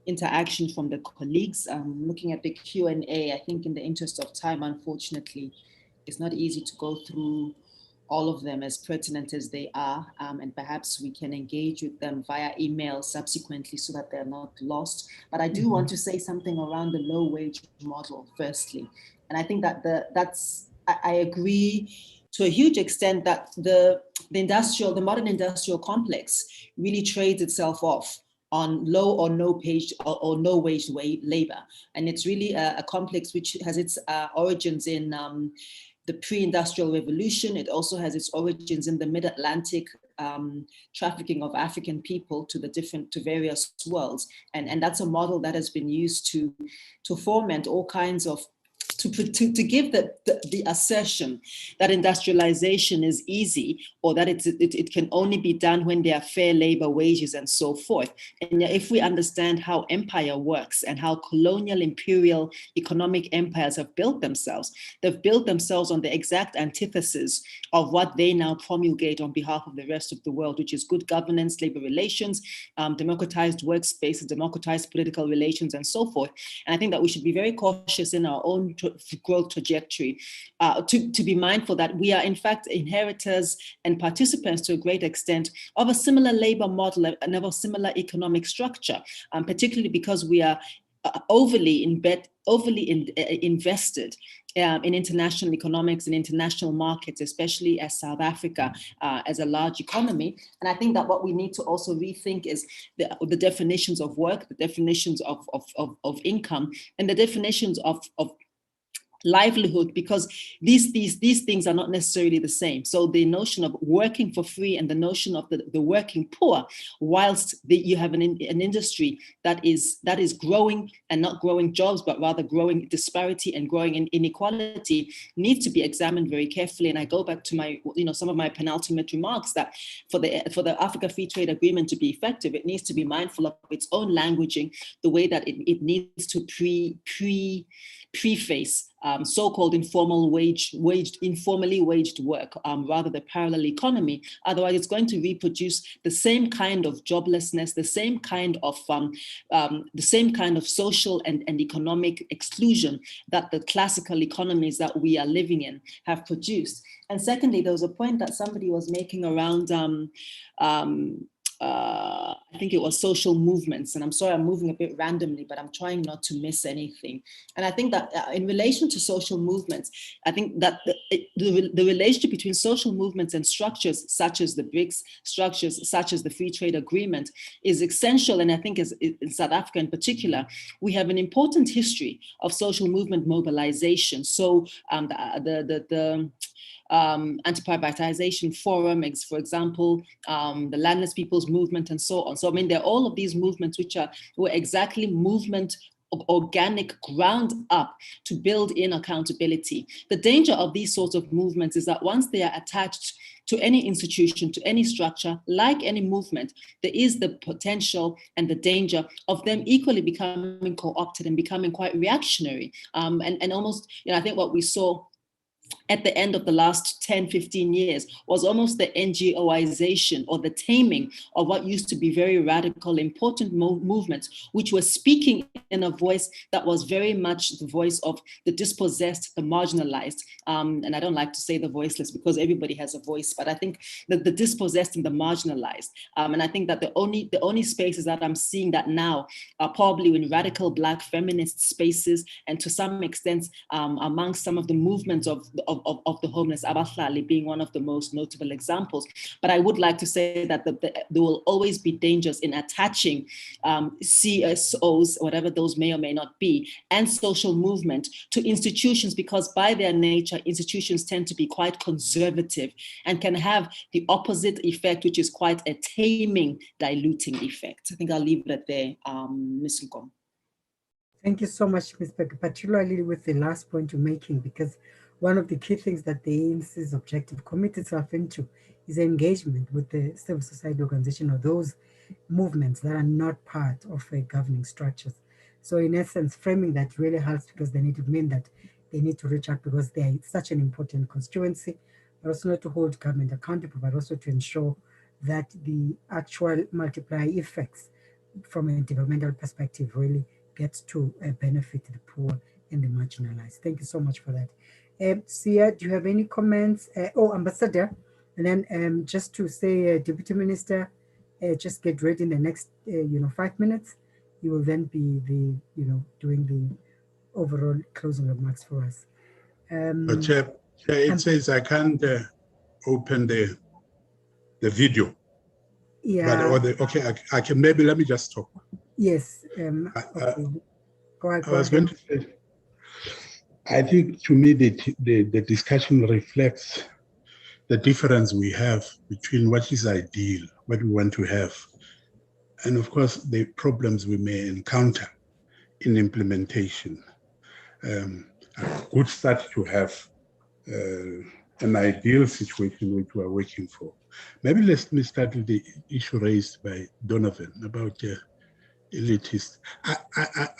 interaction from the colleagues. Looking at the Q&A, I think in the interest of time, unfortunately, it's not easy to go through all of them as pertinent as they are, and perhaps we can engage with them via email subsequently so that they're not lost. But I do want to say something around the low wage model firstly. And I think that I agree to a huge extent that the modern industrial complex really trades itself off on low or no wage labor. And it's really a complex which has its origins in the pre-industrial revolution. It also has its origins in the mid-Atlantic trafficking of African people to various worlds. And that's a model that has been used to foment all kinds of, to give the assertion that industrialization is easy, or that it can only be done when there are fair labor wages and so forth. And if we understand how empire works and how colonial imperial economic empires have built themselves, they've built themselves on the exact antithesis of what they now promulgate on behalf of the rest of the world, which is good governance, labor relations, democratized workspaces, democratized political relations, and so forth. And I think that we should be very cautious in our own growth trajectory to be mindful that we are in fact inheritors and participants to a great extent of a similar labor model and of a similar economic structure, particularly because we are overly invested in international economics and international markets, especially as South Africa as a large economy. And I think that what we need to also rethink is the definitions of work, the definitions of income, and the definitions of livelihood, because these things are not necessarily the same. So the notion of working for free and the notion of the working poor, whilst you have an industry that is growing and not growing jobs, but rather growing disparity and growing inequality, needs to be examined very carefully. And I go back to my, some of my penultimate remarks that for the Africa Free Trade Agreement to be effective, it needs to be mindful of its own languaging, the way that it needs to preface so-called informally waged work, rather the parallel economy. Otherwise, it's going to reproduce the same kind of joblessness, the same kind of social and economic exclusion that the classical economies that we are living in have produced. And secondly, there was a point that somebody was making around I think it was social movements. And I'm sorry, I'm moving a bit randomly, but I'm trying not to miss anything. And I think that in relation to social movements, I think that the relationship between social movements and structures such as the BRICS, structures such as the Free Trade Agreement is essential. And I think in South Africa in particular, we have an important history of social movement mobilization. So the Anti-Privatization Forum, for example, the Landless People's Movement, and so on. So I mean, there are all of these movements which were exactly movement of organic ground up to build in accountability. The danger of these sorts of movements is that once they are attached to any institution, to any structure, like any movement, there is the potential and the danger of them equally becoming co-opted and becoming quite reactionary. And almost, I think what we saw at the end of the last 10, 15 years was almost the NGOization or the taming of what used to be very radical, important movements, which were speaking in a voice that was very much the voice of the dispossessed, the marginalized. And I don't like to say the voiceless because everybody has a voice, but I think that the dispossessed and the marginalized. And I think that the only spaces that I'm seeing that now are probably in radical Black feminist spaces, and to some extent amongst some of the movements of the homeless, Abahlali being one of the most notable examples. But I would like to say that there will always be dangers in attaching CSOs, whatever those may or may not be, and social movement to institutions, because by their nature, institutions tend to be quite conservative and can have the opposite effect, which is quite a taming, diluting effect. I think I'll leave it there, Ms. Nkom. Thank you so much, Ms. Becker, particularly with the last point you're making, because one of the key things that the ANC's objective commit itself into is engagement with the civil society organization or those movements that are not part of governing structures. So in essence, framing that really helps, because they need to mean that they need to reach out because they are such an important constituency, but also not to hold government accountable, but also to ensure that the actual multiplier effects from a developmental perspective really gets to benefit the poor and the marginalized. Thank you so much for that. Sia, do you have any comments? Ambassador, and then just to say, Deputy Minister, just get ready in the next 5 minutes. You will then be doing the overall closing remarks for us. Chair, it says I can't open the video. Yeah. But, okay, I can, maybe let me just talk. Yes. Okay. Go ahead. I was going to say, I think to me the discussion reflects the difference we have between what is ideal, what we want to have, and of course the problems we may encounter in implementation. A good start to have an ideal situation which we are working for. Maybe let me start with the issue raised by Donovan about elitist.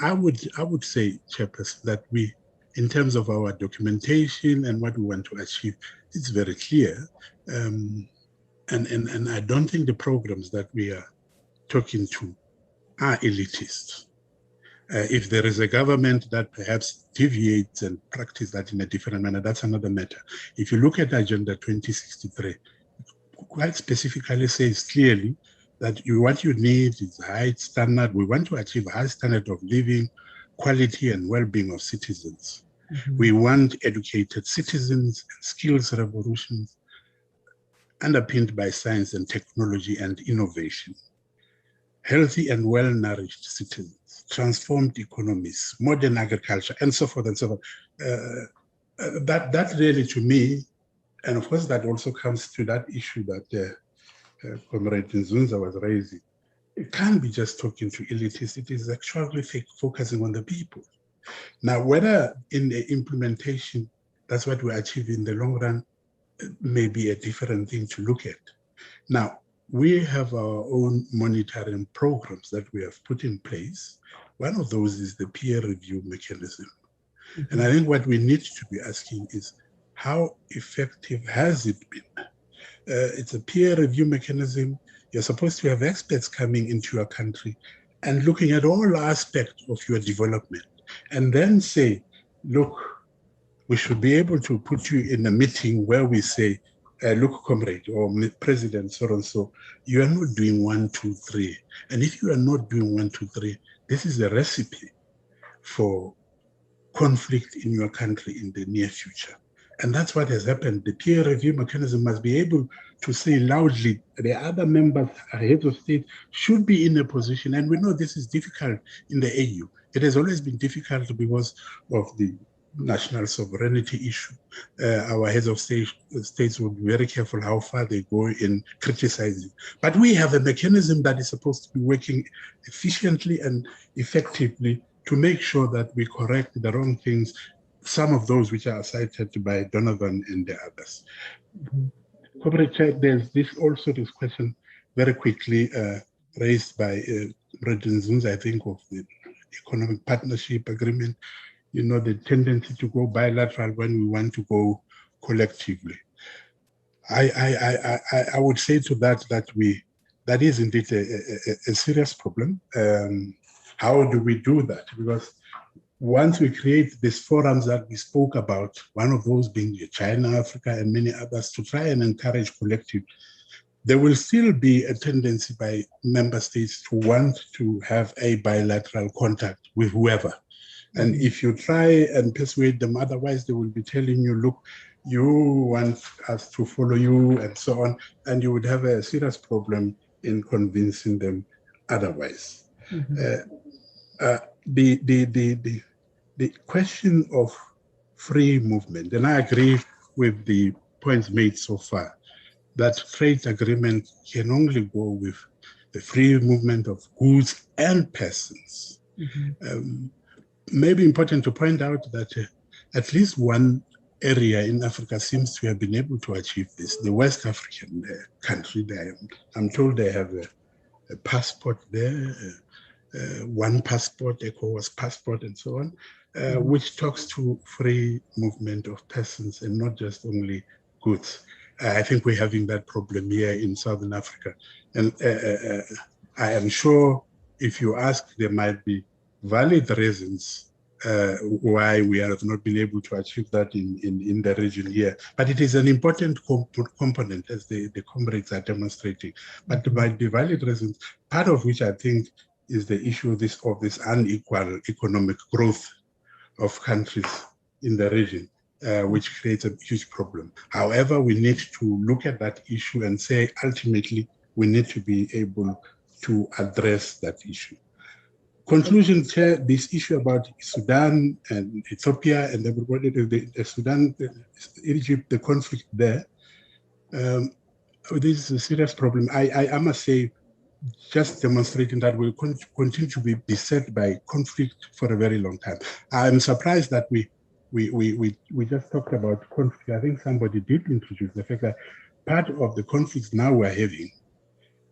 I would say, Chairperson, that we, in terms of our documentation and what we want to achieve, it's very clear. And I don't think the programs that we are talking to are elitist. If there is a government that perhaps deviates and practices that in a different manner, that's another matter. If you look at Agenda 2063, quite specifically says clearly that what you need is high standard. We want to achieve a high standard of living, quality and well-being of citizens. Mm-hmm. We want educated citizens and skills revolutions underpinned by science and technology and innovation. Healthy and well-nourished citizens, transformed economies, modern agriculture, and so forth and so forth. That really, to me, and of course that also comes to that issue that Comrade Nzunza was raising. It can't be just talking to elitists, it is actually focusing on the people. Now, whether in the implementation, that's what we achieve in the long run, may be a different thing to look at. Now, we have our own monitoring programs that we have put in place. One of those is the peer review mechanism. Mm-hmm. And I think what we need to be asking is, how effective has it been? It's a peer review mechanism. You're supposed to have experts coming into your country and looking at all aspects of your development, and then say, look, we should be able to put you in a meeting where we say, look, comrade or president, so and so, you are not doing 1, 2, 3. And if you are not doing 1, 2, 3, this is a recipe for conflict in your country in the near future. And that's what has happened. The peer review mechanism must be able to say loudly the other members, heads of state, should be in a position. And we know this is difficult in the AU. It has always been difficult because of the national sovereignty issue. Our heads of states will be very careful how far they go in criticizing. But we have a mechanism that is supposed to be working efficiently and effectively to make sure that we correct the wrong things, some of those which are cited by Donovan and the others. Corporate Chair, there's this question very quickly raised by President Zunza, I think, of the Economic Partnership Agreement, you know, the tendency to go bilateral when we want to go collectively. I would say to that that is indeed a serious problem. How do we do that? Because once we create these forums that we spoke about, one of those being China, Africa, and many others, to try and encourage collective, there will still be a tendency by member states to want to have a bilateral contact with whoever. And if you try and persuade them otherwise, they will be telling you, look, you want us to follow you and so on, and you would have a serious problem in convincing them otherwise. The question of free movement, and I agree with the points made so far, that trade agreement can only go with the free movement of goods and persons. Maybe important to point out that at least one area in Africa seems to have been able to achieve this. The West African country, I'm told they have a passport there, one passport, ECOWAS passport, and so on, which talks to free movement of persons and not just only goods. I think we're having that problem here in Southern Africa. And I am sure if you ask, there might be valid reasons why we have not been able to achieve that in the region here. But it is an important component, as the comrades are demonstrating. But there might be valid reasons, part of which I think is the issue of this unequal economic growth of countries in the region, which creates a huge problem. However, we need to look at that issue and say, ultimately, we need to be able to address that issue. Conclusion, Chair, this issue about Sudan and Ethiopia and everybody, the Sudan, Egypt, the conflict there, this is a serious problem. I must say, just demonstrating that we'll continue to be beset by conflict for a very long time. I'm surprised that we just talked about conflict. I think somebody did introduce the fact that part of the conflicts now we're having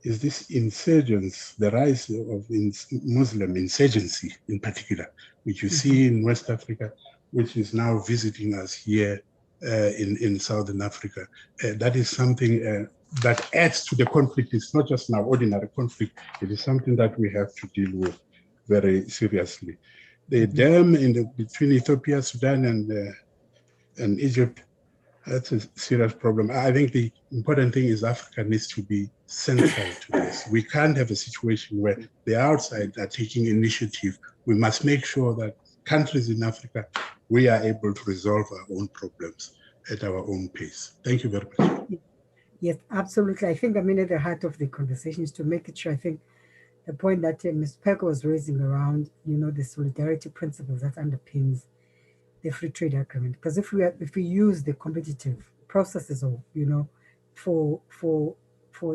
is this insurgence, the rise of Muslim insurgency in particular, which you see in West Africa, which is now visiting us here in Southern Africa. That is something that adds to the conflict. It's not just an ordinary conflict. It is something that we have to deal with very seriously. The dam between Ethiopia, Sudan, and Egypt, that's a serious problem. I think the important thing is Africa needs to be central to this. We can't have a situation where the outside are taking initiative. We must make sure that countries in Africa, we are able to resolve our own problems at our own pace. Thank you very much. Yes, absolutely. I think, at the heart of the conversation is to make it sure, I think, the point that Ms. Peko was raising around, the solidarity principles that underpins the free trade agreement. Because if we use the competitive processes of, for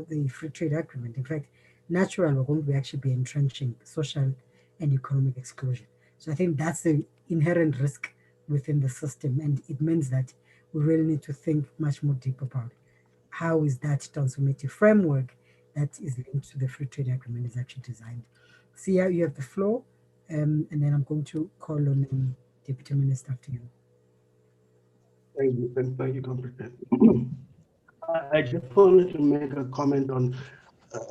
the free trade agreement, in fact, naturally we're going to actually be entrenching social and economic exclusion. So I think that's the inherent risk within the system, and it means that we really need to think much more deep about how is that transformative framework that is linked to the free trade agreement is actually designed. Sia, you have the floor, and then I'm going to call on Deputy Minister after you. Thank you, Comrade. I just wanted to make a comment on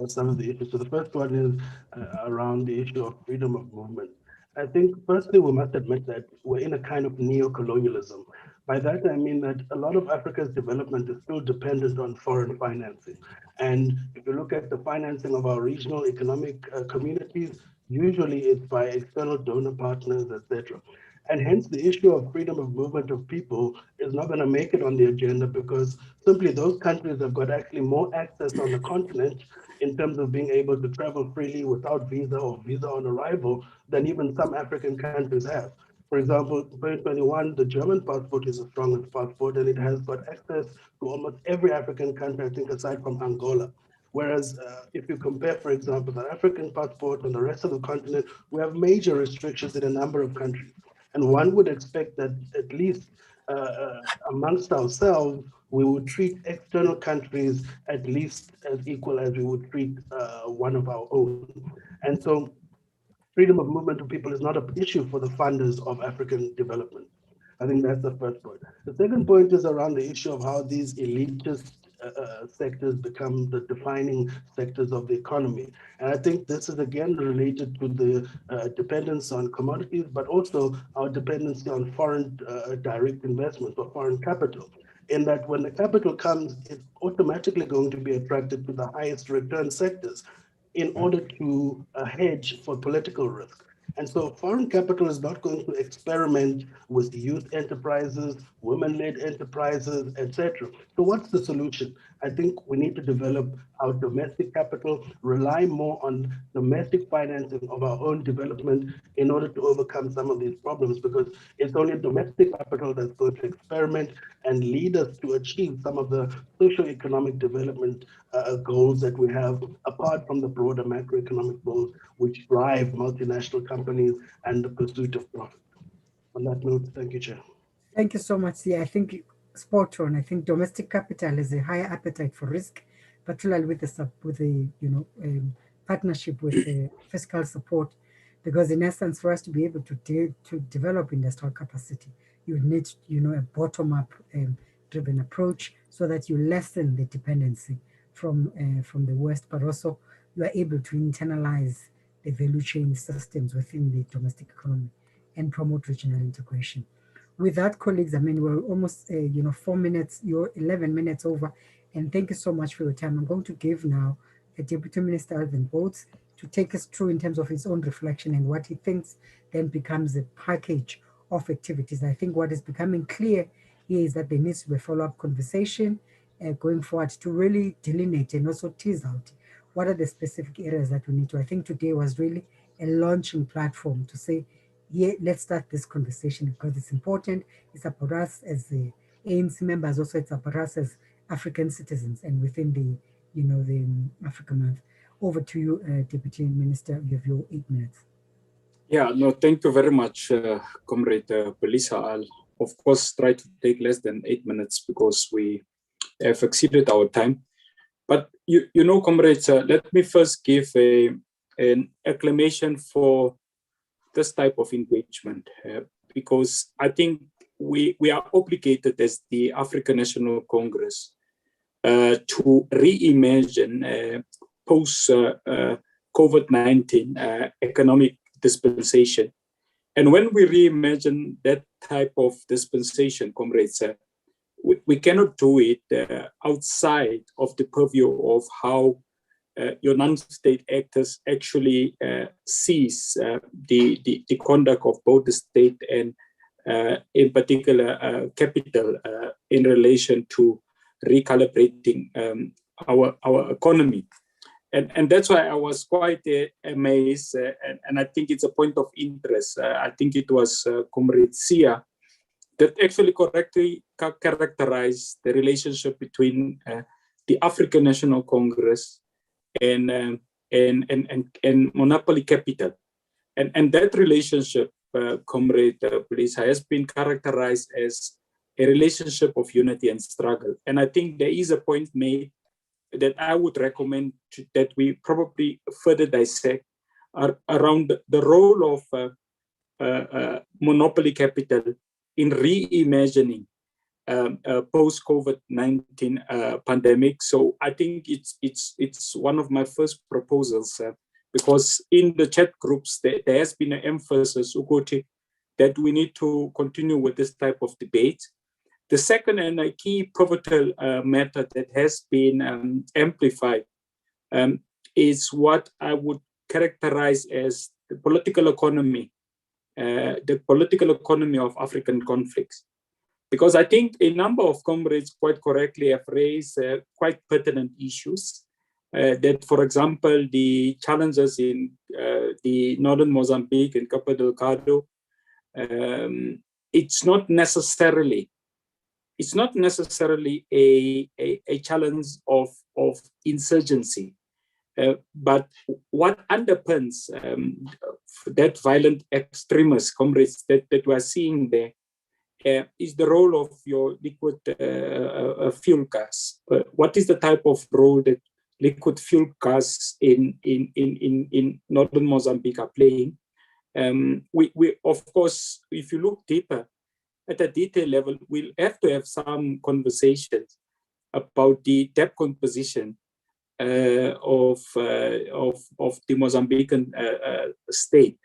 some of the issues. So the first one is around the issue of freedom of movement. I think firstly, we must admit that we're in a kind of neo-colonialism By that, I mean that a lot of Africa's development is still dependent on foreign financing. And if you look at the financing of our regional economic communities, usually it's by external donor partners, etc. And hence the issue of freedom of movement of people is not going to make it on the agenda, because simply those countries have got actually more access on the continent in terms of being able to travel freely without visa or visa on arrival than even some African countries have. For example, 2021, the German passport is the strongest passport, and it has got access to almost every African country, I think, aside from Angola. Whereas if you compare, for example, the African passport and the rest of the continent, we have major restrictions in a number of countries. And one would expect that at least amongst ourselves, we would treat external countries at least as equal as we would treat one of our own. And so freedom of movement of people is not an issue for the funders of African development. I think that's the first point. The second point is around the issue of how these elitist sectors become the defining sectors of the economy. And I think this is again related to the dependence on commodities, but also our dependency on foreign direct investments or foreign capital. In that when the capital comes, it's automatically going to be attracted to the highest return sectors in order to hedge for political risk. And so foreign capital is not going to experiment with youth enterprises, women-led enterprises, etc. So what's the solution? I think we need to develop our domestic capital, rely more on domestic financing of our own development in order to overcome some of these problems, because it's only domestic capital that's going to experiment and lead us to achieve some of the socio-economic development goals that we have, apart from the broader macroeconomic goals, which drive multinational companies and the pursuit of profit. On that note, thank you, Chair. Thank you so much. Yeah, I think spot on. I think domestic capital has a higher appetite for risk, particularly with the partnership with fiscal support, because in essence, for us to be able to develop industrial capacity, you need a bottom-up driven approach so that you lessen the dependency from the West, but also you are able to internalize the value chain systems within the domestic economy and promote regional integration. With that, colleagues, I mean, we're almost, 4 minutes, you're 11 minutes over, and thank you so much for your time. I'm going to give now Deputy Minister Alvin Boats to take us through in terms of his own reflection and what he thinks then becomes a package of activities. I think what is becoming clear here is that there needs to be a follow-up conversation going forward to really delineate and also tease out what are the specific areas that we need to. I think today was really a launching platform to say, yeah, let's start this conversation because it's important. It's about us as the ANC members, also it's about us as African citizens and within the Africa Month. Over to you, Deputy Minister, you have your 8 minutes. Yeah, no, thank you very much, Comrade Belisa. I'll, of course, try to take less than 8 minutes because we have exceeded our time. But, comrades, let me first give an acclamation for this type of engagement, because I think we are obligated as the African National Congress to reimagine post-COVID-19 economic dispensation. And when we reimagine that type of dispensation, comrades, we cannot do it outside of the purview of how your non-state actors actually sees the conduct of both the state and in particular capital in relation to recalibrating our economy. And that's why I was quite amazed, and I think it's a point of interest. I think it was Comrade Sia that actually correctly characterized the relationship between the African National Congress and monopoly capital. And that relationship, Comrade Belisa, has been characterized as a relationship of unity and struggle. And I think there is a point made that I would recommend that we probably further dissect around the role of monopoly capital in reimagining post-COVID-19 pandemic. So I think it's one of my first proposals because in the chat groups there has been an emphasis, Ugote, that we need to continue with this type of debate. The second and a key pivotal matter that has been amplified is what I would characterize as the political economy of African conflicts. Because I think a number of comrades quite correctly have raised quite pertinent issues that, for example, the challenges in the northern Mozambique and Cabo Delgado, it's not necessarily a challenge of insurgency, but what underpins that violent extremist comrades that we're seeing there is the role of your liquid fuel gas. What is the type of role that liquid fuel gas in northern Mozambique are playing? We of course, if you look deeper at a detail level, we'll have to have some conversations about the debt composition of the Mozambican state.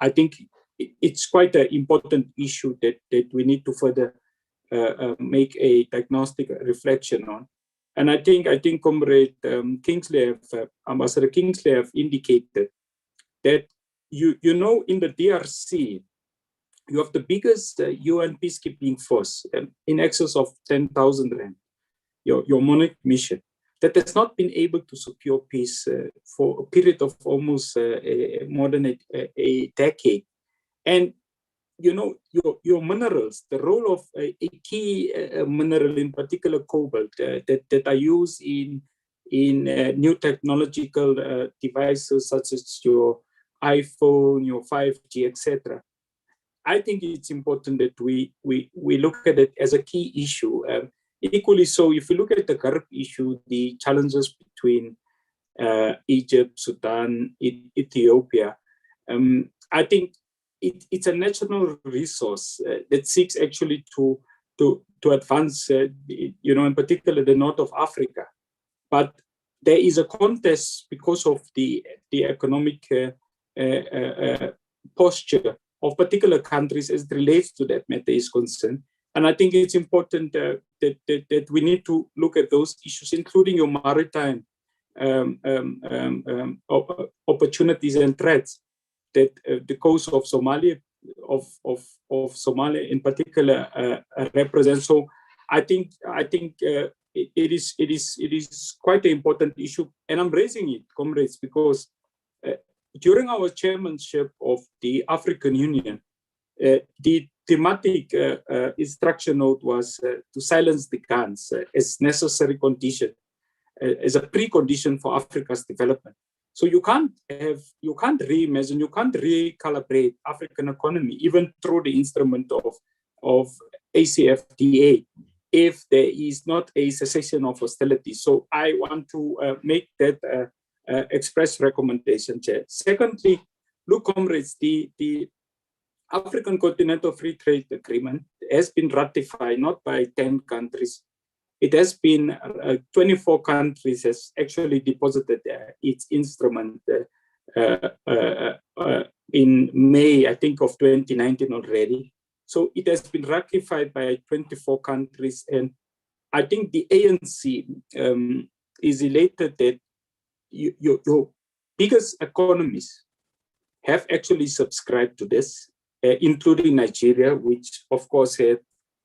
I think it's quite an important issue that we need to further make a diagnostic reflection on. And I think Comrade Ambassador Kingsley have indicated that you know, in the DRC, you have the biggest UN peacekeeping force in excess of 10,000 rand, your MONUC mission, that has not been able to secure peace for a period of almost more than a decade. And you know, your minerals, the role of a key mineral, in particular cobalt, that are used in new technological devices such as your iPhone, your 5G, etc. I think it's important that we look at it as a key issue. Equally so, if you look at the Gulf issue, the challenges between Egypt, Sudan, Ethiopia, I think it's a national resource that seeks actually to advance, you know, in particular the north of Africa. But there is a contest because of the economic posture of particular countries as it relates to that matter is concerned. And I think it's important that we need to look at those issues, including your maritime opportunities and threats that the coast of Somalia, of Somalia in particular, represents. So I think it is quite an important issue, and I'm raising it, comrades, because during our chairmanship of the African Union, the thematic instruction note was to silence the guns as necessary condition, as a precondition for Africa's development. So you can't reimagine, you can't recalibrate African economy, even through the instrument of ACFTA, if there is not a cessation of hostility. So I want to make that express recommendation, Chair. Secondly, look, comrades, the African Continental Free Trade Agreement has been ratified not by 10 countries. It has been 24 countries has actually deposited its instrument in May, I think, of 2019 already. So it has been ratified by 24 countries. And I think the ANC is elated that your biggest economies have actually subscribed to this, including Nigeria, which of course had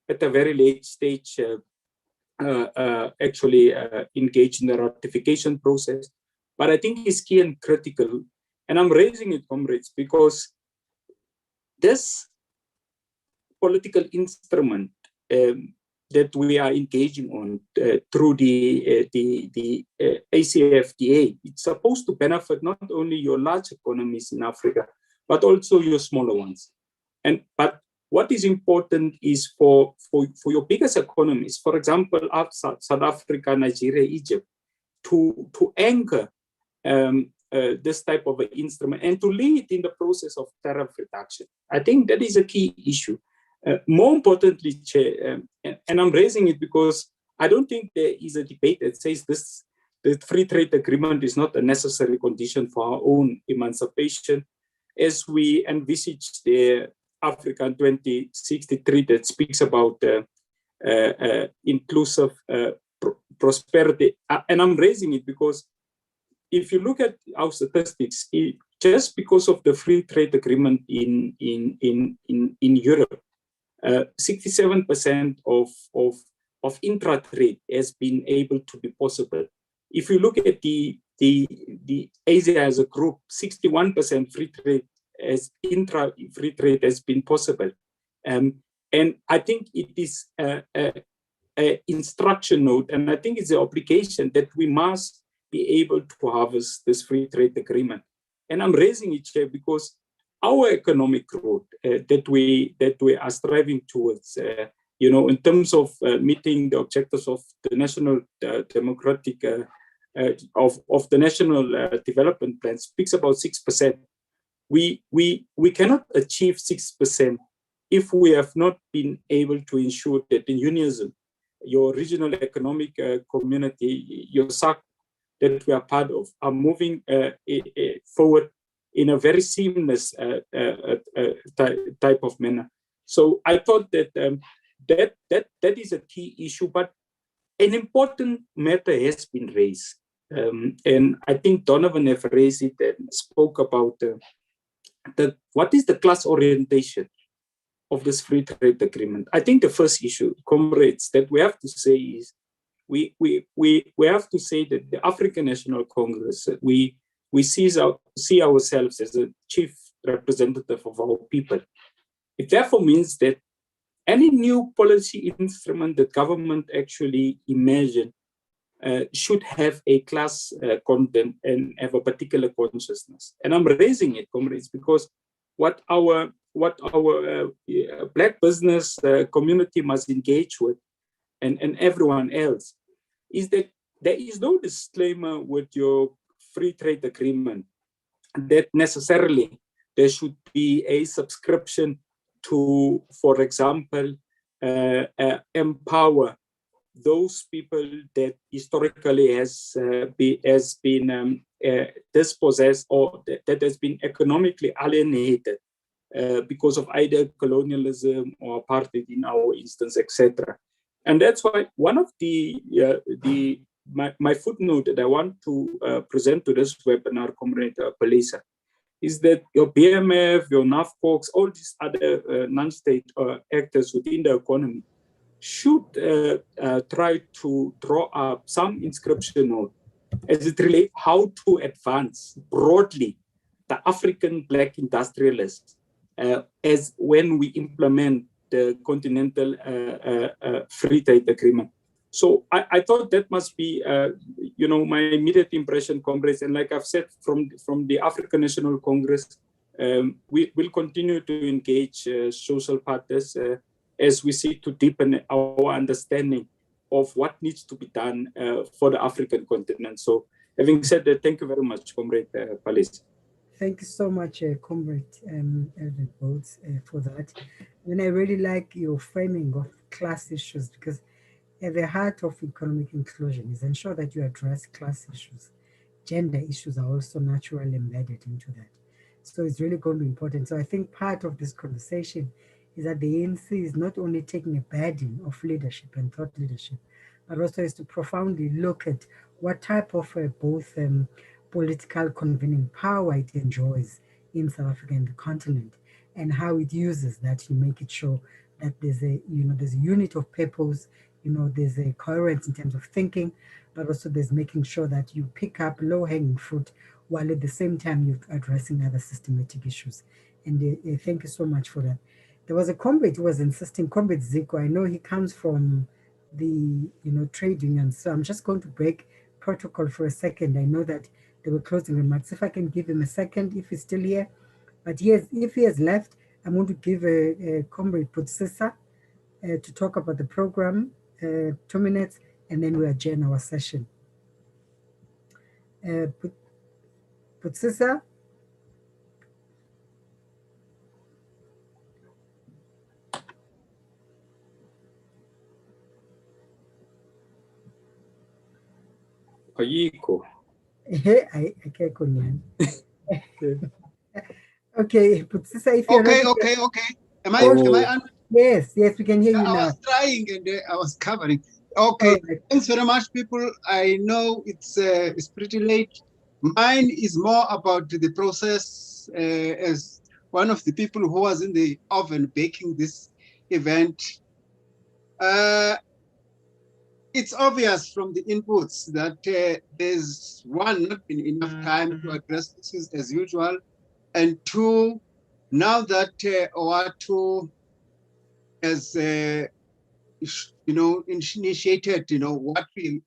at a very late stage actually engaged in the ratification process. But I think it's key and critical, and I'm raising it, comrades, because this political instrument that we are engaging on through the ACFTA, it's supposed to benefit not only your large economies in Africa, but also your smaller ones. But what is important is for your biggest economies, for example, South Africa, Nigeria, Egypt, to anchor this type of an instrument and to lead in the process of tariff reduction. I think that is a key issue. More importantly, Chair, and I'm raising it because I don't think there is a debate that says the free trade agreement is not a necessary condition for our own emancipation, as we envisage the African 2063 that speaks about inclusive prosperity. And I'm raising it because if you look at our statistics, just because of the free trade agreement in Europe, 67% of intra-trade has been able to be possible. If you look at the Asia as a group, 61% free trade free trade has been possible. And I think it is an instruction note, and I think it's an obligation that we must be able to harvest this free trade agreement. And I'm raising it here because our economic growth that we are striving towards, in terms of meeting the objectives of the national democratic of the national development plan, speaks about 6%. We cannot achieve 6% if we have not been able to ensure that in unionism, your regional economic community, your SADC that we are part of, are moving forward in a very seamless type of manner. So I thought that that is a key issue, but an important matter has been raised. And I think Donovan have raised it and spoke about what is the class orientation of this free trade agreement. I think the first issue, comrades, that we have to say is we have to say that the African National Congress, we see ourselves as a chief representative of our people. It therefore means that any new policy instrument that government actually imagine should have a class content and have a particular consciousness. And I'm raising it, comrades, because what our Black business community must engage with, and everyone else, is that there is no disclaimer with your free trade agreement that necessarily there should be a subscription to, for example, empower those people that historically has been dispossessed or that has been economically alienated because of either colonialism or apartheid in our instance, etc. And that's why one of my footnote that I want to present to this webinar, Comrade Palisa, is that your BMF, your NAFCOX, all these other non-state actors within the economy should try to draw up some inscription note as it relates how to advance broadly the African Black industrialists as when we implement the continental free trade agreement. So I thought that must be, my immediate impression, comrades. And like I've said, from the African National Congress, we will continue to engage social partners as we seek to deepen our understanding of what needs to be done for the African continent. So having said that, thank you very much, Comrade Palisa. Thank you so much, Comrade Elvin Boats, for that. And I really like your framing of class issues, because at the heart of economic inclusion is ensure that you address class issues. Gender issues are also naturally embedded into that. So it's really going to be important. So I think part of this conversation is that the ANC is not only taking a burden of leadership and thought leadership, but also is to profoundly look at what type of both political convening power it enjoys in South Africa and the continent, and how it uses that to make it show that there's a unit of purpose, there's a coherence in terms of thinking, but also there's making sure that you pick up low-hanging fruit while at the same time you're addressing other systematic issues. And thank you so much for that. There was a comrade who was insisting, Comrade Zico, I know he comes from the trade union, so I'm just going to break protocol for a second. I know that there were closing remarks. If I can give him a second, if he's still here. But yes, if he has left, I'm going to give Comrade Putsisa to talk about the program, 2 minutes, and then we adjourn our session. Putsisa? Ayiko. I can't go. Okay, Putsisa, if you're okay. Am I Yes, yes, we can hear you I now. was trying and I was covering. Okay, right. Thanks very much, people. I know it's pretty late. Mine is more about the process as one of the people who was in the oven baking this event. It's obvious from the inputs that there's one, not been enough time to address issues as usual, and two, now that OATU has initiated what we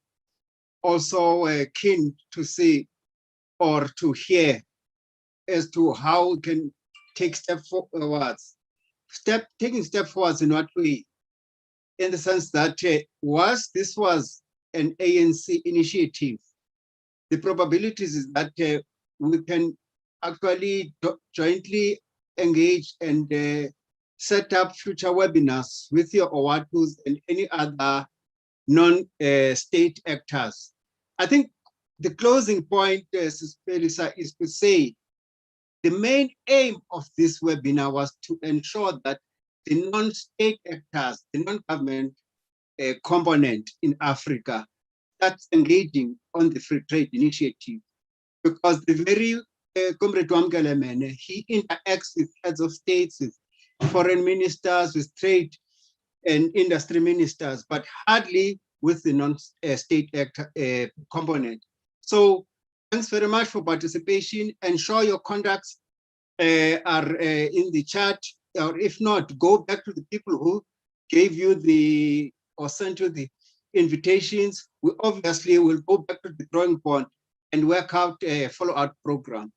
also keen to see or to hear as to how we can take forwards. Taking step forwards in what way? In the sense that this was an ANC initiative, the probabilities is that we can actually jointly engage and set up future webinars with your OATUs and any other non-state actors. I think the closing point, Melissa, is to say the main aim of this webinar was to ensure that the non-state actors, the non-government component in Africa, starts engaging on the free trade initiative, because the very Comrade Wamgelemene, he interacts with heads of states, with foreign ministers, with trade and industry ministers, but hardly with the non-state component. So thanks very much for participation. Ensure your contacts are in the chat, or if not, go back to the people who gave you or sent you the invitations. We obviously will go back to the drawing board and work out a follow-up program.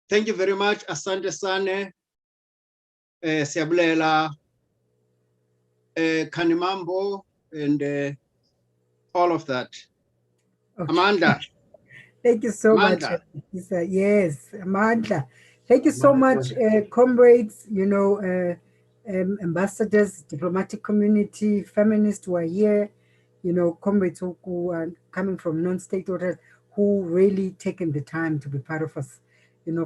Thank you very much. Asante Sane, Siabulela, Kanimambo, and all of that. Okay. Amanda. Thank you so much. Yes, Amanda. Thank you so much, comrades, ambassadors, diplomatic community, feminists who are here, comrades who are coming from non-state orders, who really taken the time to be part of us,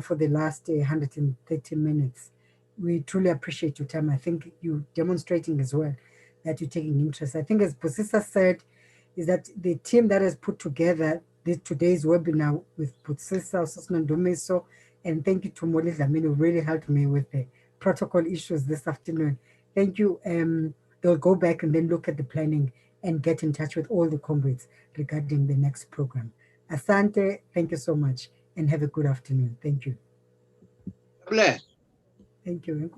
for the last 130 minutes. We truly appreciate your time. I think you demonstrating as well that you're taking interest. I think as Bosisa said, is that the team that has put together today's webinar with Bosisa, Susman Domeso, and thank you to Molly Dlamini, who really helped me with the protocol issues this afternoon. Thank you. They'll go back and then look at the planning and get in touch with all the comrades regarding the next program. Asante, thank you so much, and have a good afternoon. Thank you. Thank you.